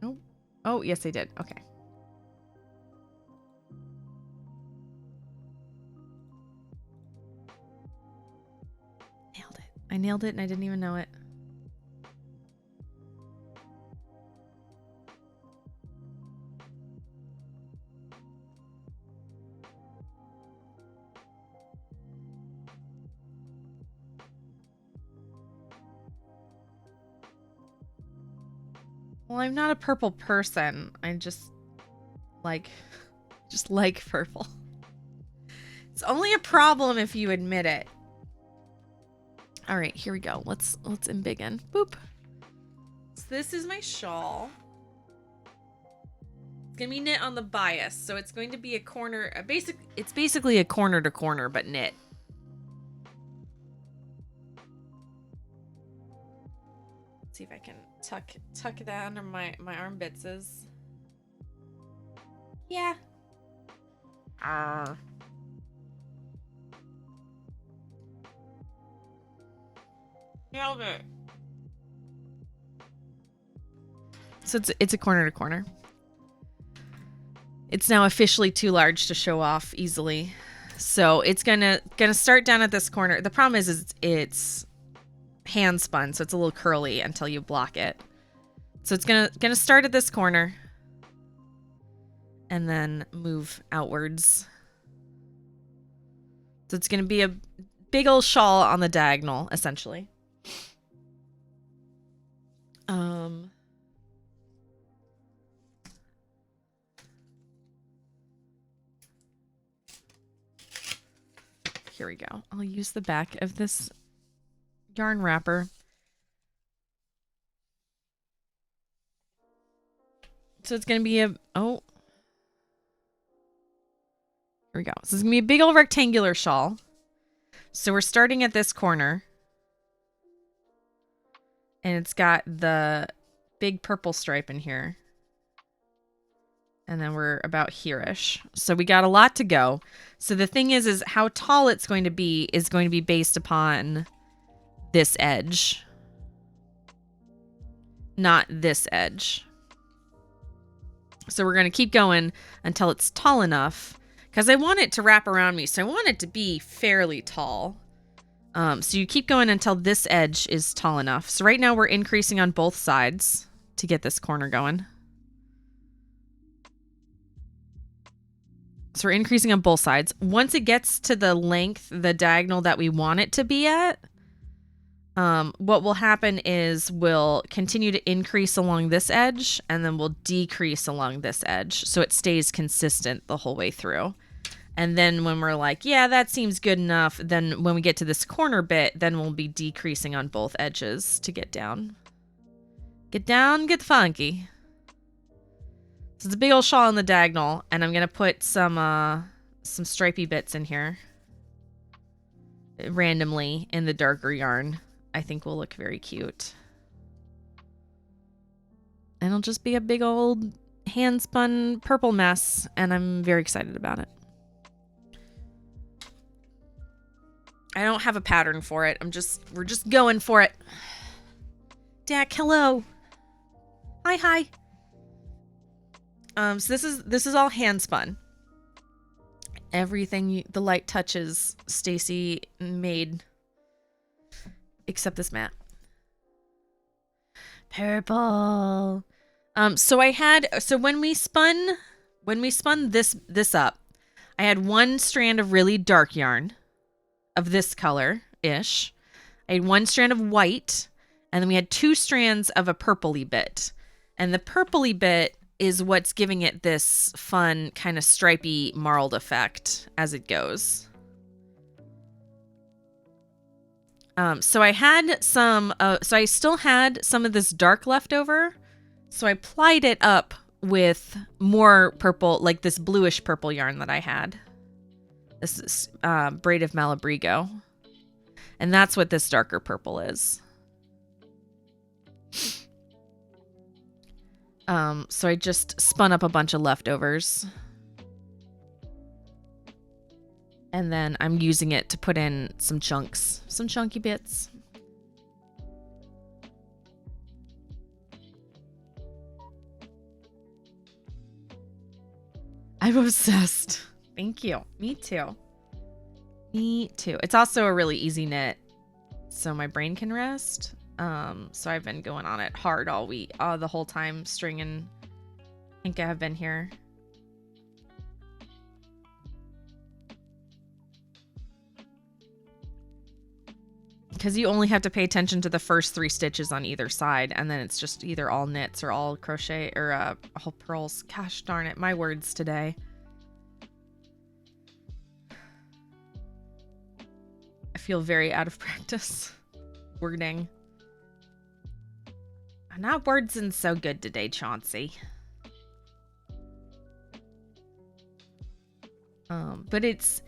Nope. Oh, yes, I did. Okay. Nailed it. I nailed it and I didn't even know it. Well, I'm not a purple person. I just like purple. It's only a problem if you admit it. All right, here we go. Let's embiggen. Boop. So this is my shawl. It's gonna be knit on the bias, so it's going to be a corner. It's basically a corner to corner, but knit. Let's see if I can tuck that under my armpits. Yeah. Nailed it. So it's a corner to corner. It's now officially too large to show off easily. So it's gonna start down at this corner. The problem is it's hand spun, so it's a little curly until you block it. So it's gonna start at this corner and then move outwards. So it's gonna be a big old shawl on the diagonal, essentially. Here we go. I'll use the back of this yarn wrapper. So it's going to be here we go. So it's going to be a big old rectangular shawl. So we're starting at this corner. And it's got the big purple stripe in here. And then we're about here-ish. So we got a lot to go. So the thing is how tall it's going to be is going to be based upon this edge. Not this edge. So we're going to keep going until it's tall enough. Because I want it to wrap around me. So I want it to be fairly tall. So you keep going until this edge is tall enough. So right now we're increasing on both sides to get this corner going. So we're increasing on both sides. Once it gets to the length, the diagonal that we want it to be at, what will happen is we'll continue to increase along this edge and then we'll decrease along this edge. So it stays consistent the whole way through. And then when we're like, yeah, that seems good enough, then when we get to this corner bit, then we'll be decreasing on both edges to get down. Get down, get funky. So it's a big old shawl on the diagonal, and I'm going to put some stripey bits in here randomly in the darker yarn. I think will look very cute. And it'll just be a big old hand-spun purple mess, and I'm very excited about it. I don't have a pattern for it. We're just going for it. Dak, hello. Hi. So this is all hand spun. Everything the light touches, Stacy made, except this mat. Purple. So when we spun this up, I had one strand of really dark yarn of this color-ish. I had one strand of white, and then we had two strands of a purpley bit. And the purpley bit is what's giving it this fun kind of stripey marled effect as it goes. So I had some, so I still had some of this dark left over. So I plied it up with more purple, like this bluish purple yarn that I had. This is Braid of Malabrigo. And that's what this darker purple is. So I just spun up a bunch of leftovers. And then I'm using it to put in some chunks, some chunky bits. I'm obsessed. Thank you. Me too. Me too. It's also a really easy knit, so my brain can rest. So I've been going on it hard all week, the whole time String and Inka have been here. Because you only have to pay attention to the first 3 stitches on either side, and then it's just either all knits or all crochet or all purls. Gosh darn it, my words today. I feel very out of practice. Wording. I'm not wordsing so good today, Chauncey. But it's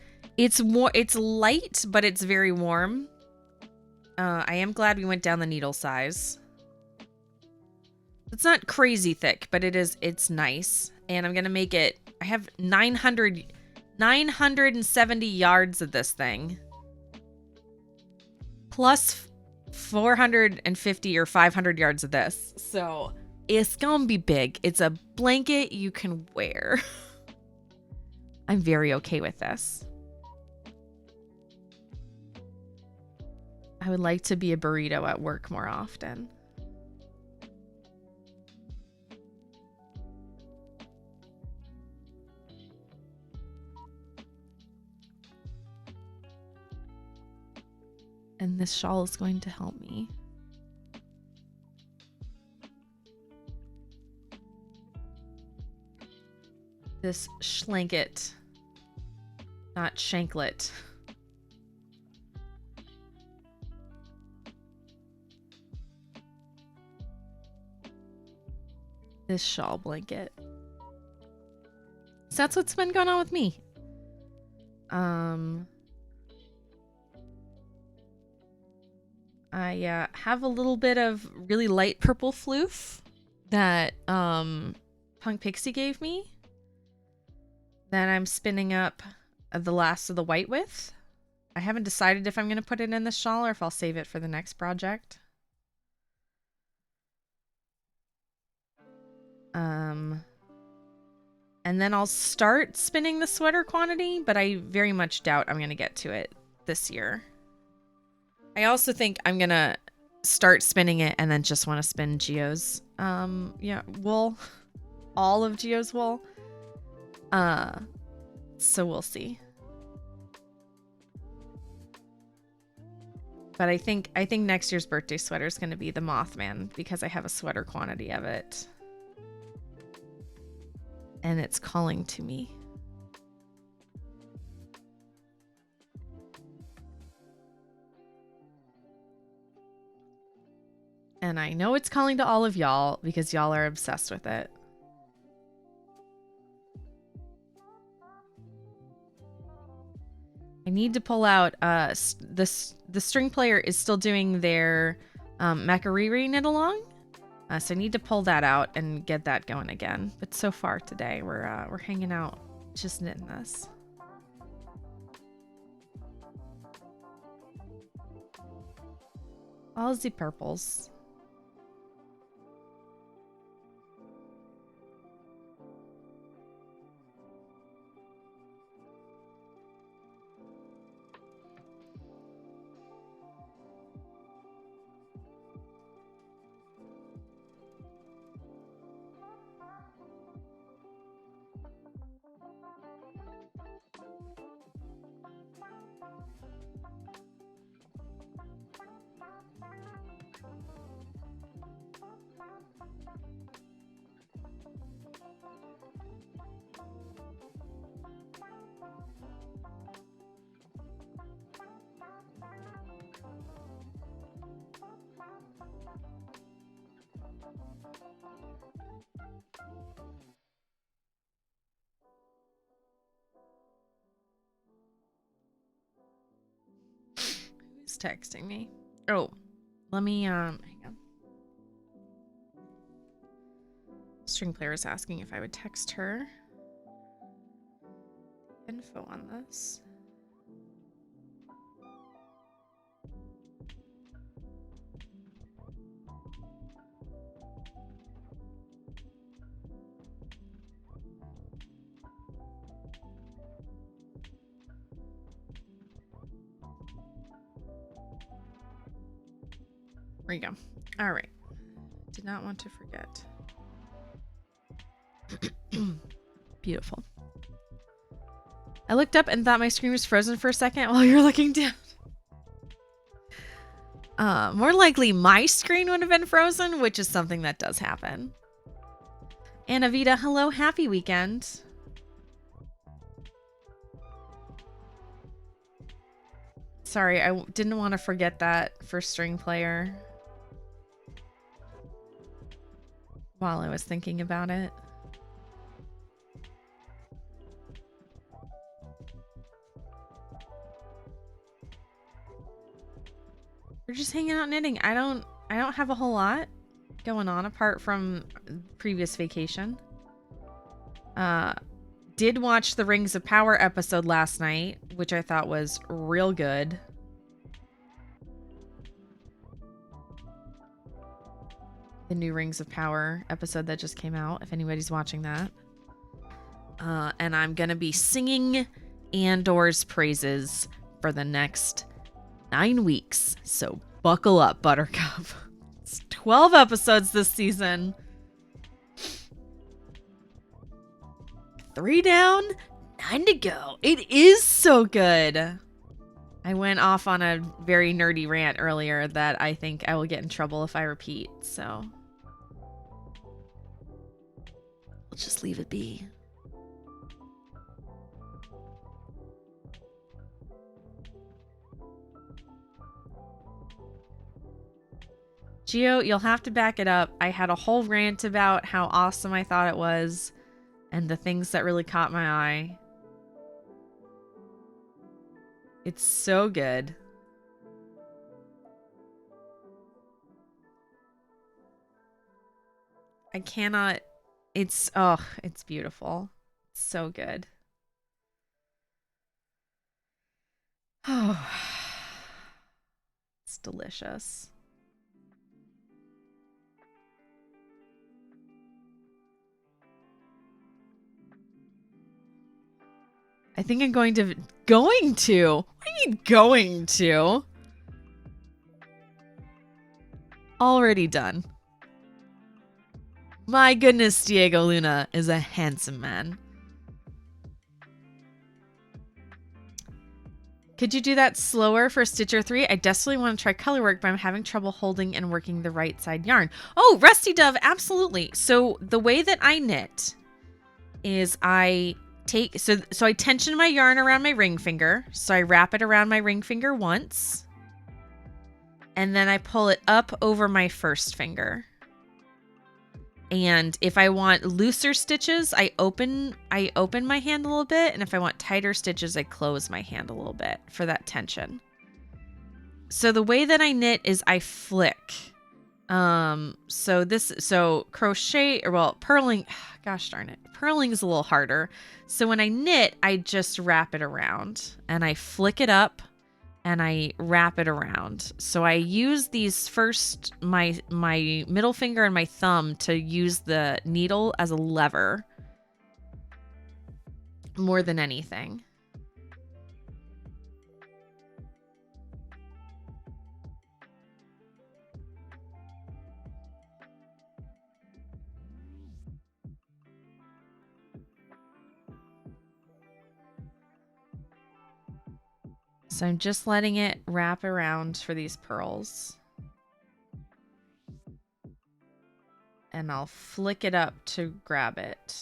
light, but it's very warm. I am glad we went down the needle size. It's not crazy thick, but it's nice. And I'm going to make it, I have 970 yards of this thing. Plus 450 or 500 yards of this. So it's going to be big. It's a blanket you can wear. I'm very okay with this. I would like to be a burrito at work more often. And this shawl is going to help me. This schlanket, not shanklet. This shawl blanket. So that's what's been going on with me. I have a little bit of really light purple floof that Punk Pixie gave me that I'm spinning up the last of the white with. I haven't decided if I'm going to put it in the shawl or if I'll save it for the next project. And then I'll start spinning the sweater quantity, but I very much doubt I'm going to get to it this year. I also think I'm going to start spinning it and then just want to spin Geo's wool. All of Geo's wool. So we'll see. But I think next year's birthday sweater is going to be the Mothman because I have a sweater quantity of it. And it's calling to me. And I know it's calling to all of y'all because y'all are obsessed with it. I need to pull out the string player is still doing their Macariri knit along. So I need to pull that out and get that going again. But so far today we're hanging out just knitting this. All the purples. Who's texting me? Oh, let me hang on. String player is asking if I would text her info on this. There you go. All right. Did not want to forget. Beautiful. I looked up and thought my screen was frozen for a second while you were looking down. More likely my screen would have been frozen, which is something that does happen. And Avita, hello, happy weekend. Sorry, I didn't want to forget that for string player while I was thinking about it. We're just hanging out knitting. I don't have a whole lot going on apart from previous vacation. Did watch the Rings of Power episode last night, which I thought was real good. The new Rings of Power episode that just came out, if anybody's watching that. And I'm going to be singing Andor's praises for the next 9 weeks. So buckle up, Buttercup. It's 12 episodes this season. 3 down, 9 to go. It is so good. I went off on a very nerdy rant earlier that I think I will get in trouble if I repeat, so we'll just leave it be. Gio, you'll have to back it up. I had a whole rant about how awesome I thought it was and the things that really caught my eye. It's so good. I cannot. It's beautiful. It's so good. Oh, it's delicious. I think I'm going to. What do you mean going to? Already done. My goodness, Diego Luna is a handsome man. Could you do that slower for Stitcher 3? I desperately want to try color work, but I'm having trouble holding and working the right side yarn. Oh, Rusty Dove, absolutely. So the way that I knit is I take, so I tension my yarn around my ring finger. So I wrap it around my ring finger once. And then I pull it up over my first finger. And if I want looser stitches, I open my hand a little bit. And if I want tighter stitches, I close my hand a little bit for that tension. So the way that I knit is I flick. So crochet, or well, purling, gosh darn it. Purling is a little harder. So when I knit, I just wrap it around and I flick it up and I wrap it around. So I use these first, my middle finger and my thumb to use the needle as a lever more than anything. So I'm just letting it wrap around for these pearls. And I'll flick it up to grab it.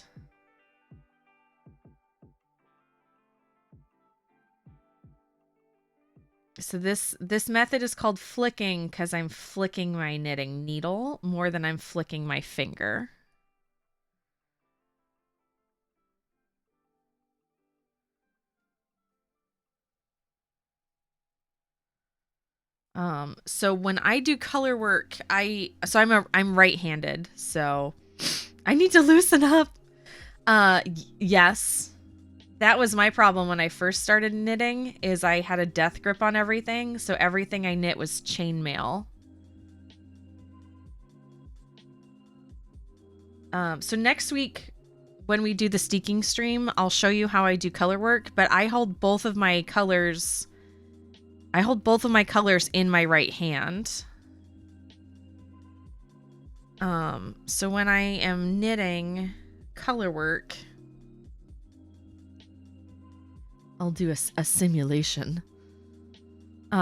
So this method is called flicking because I'm flicking my knitting needle more than I'm flicking my finger. So when I do color work, I'm right-handed, so I need to loosen up. Yes. That was my problem when I first started knitting, is I had a death grip on everything, so everything I knit was chainmail. So next week when we do the steeking stream, I'll show you how I do color work, but I hold both of my colors in my right hand. So when I am knitting color work, I'll do a simulation.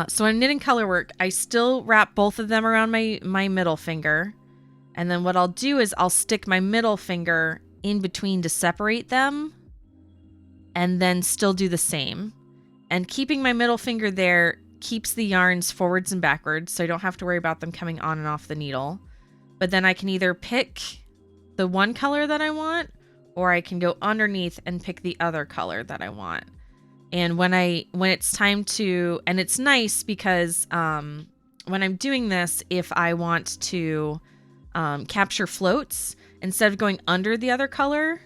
So I'm knitting color work. I still wrap both of them around my middle finger. And then what I'll do is I'll stick my middle finger in between to separate them. And then still do the same. And keeping my middle finger there keeps the yarns forwards and backwards, so I don't have to worry about them coming on and off the needle. But then I can either pick the one color that I want, or I can go underneath and pick the other color that I want. And when it's time to, and it's nice because when I'm doing this, if I want to capture floats, instead of going under the other color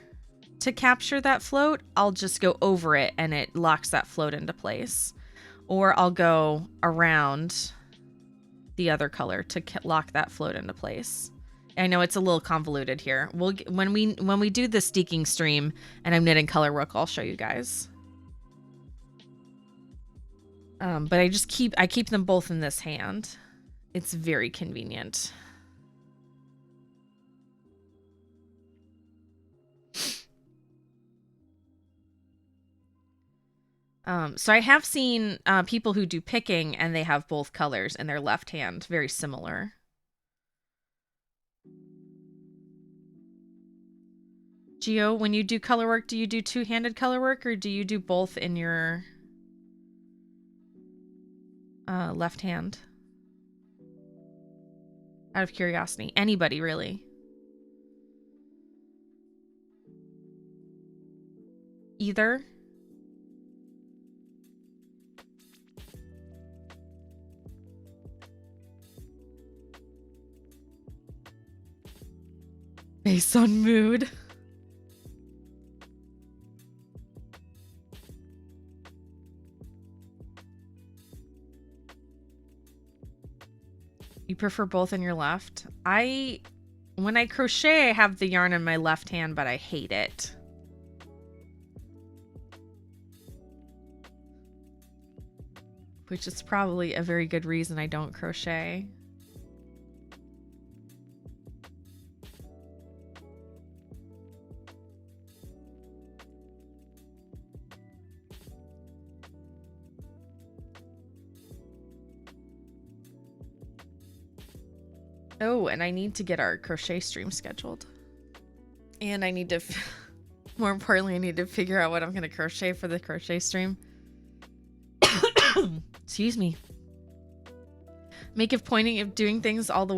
to capture that float, I'll just go over it and it locks that float into place. Or I'll go around the other color to lock that float into place. I know it's a little convoluted here. When we do the steeking stream and I'm knitting color work, I'll show you guys. But I keep them both in this hand. It's very convenient. So I have seen people who do picking and they have both colors in their left hand, very similar. Gio, when you do color work, do you do two-handed color work or do you do both in your left hand? Out of curiosity. Anybody, really. Either? Based on mood. You prefer both in your left? When I crochet, I have the yarn in my left hand, but I hate it. Which is probably a very good reason I don't crochet. Oh, and I need to get our crochet stream scheduled. And I need to, more importantly, I need to figure out what I'm going to crochet for the crochet stream. Excuse me. Make a point of doing things all the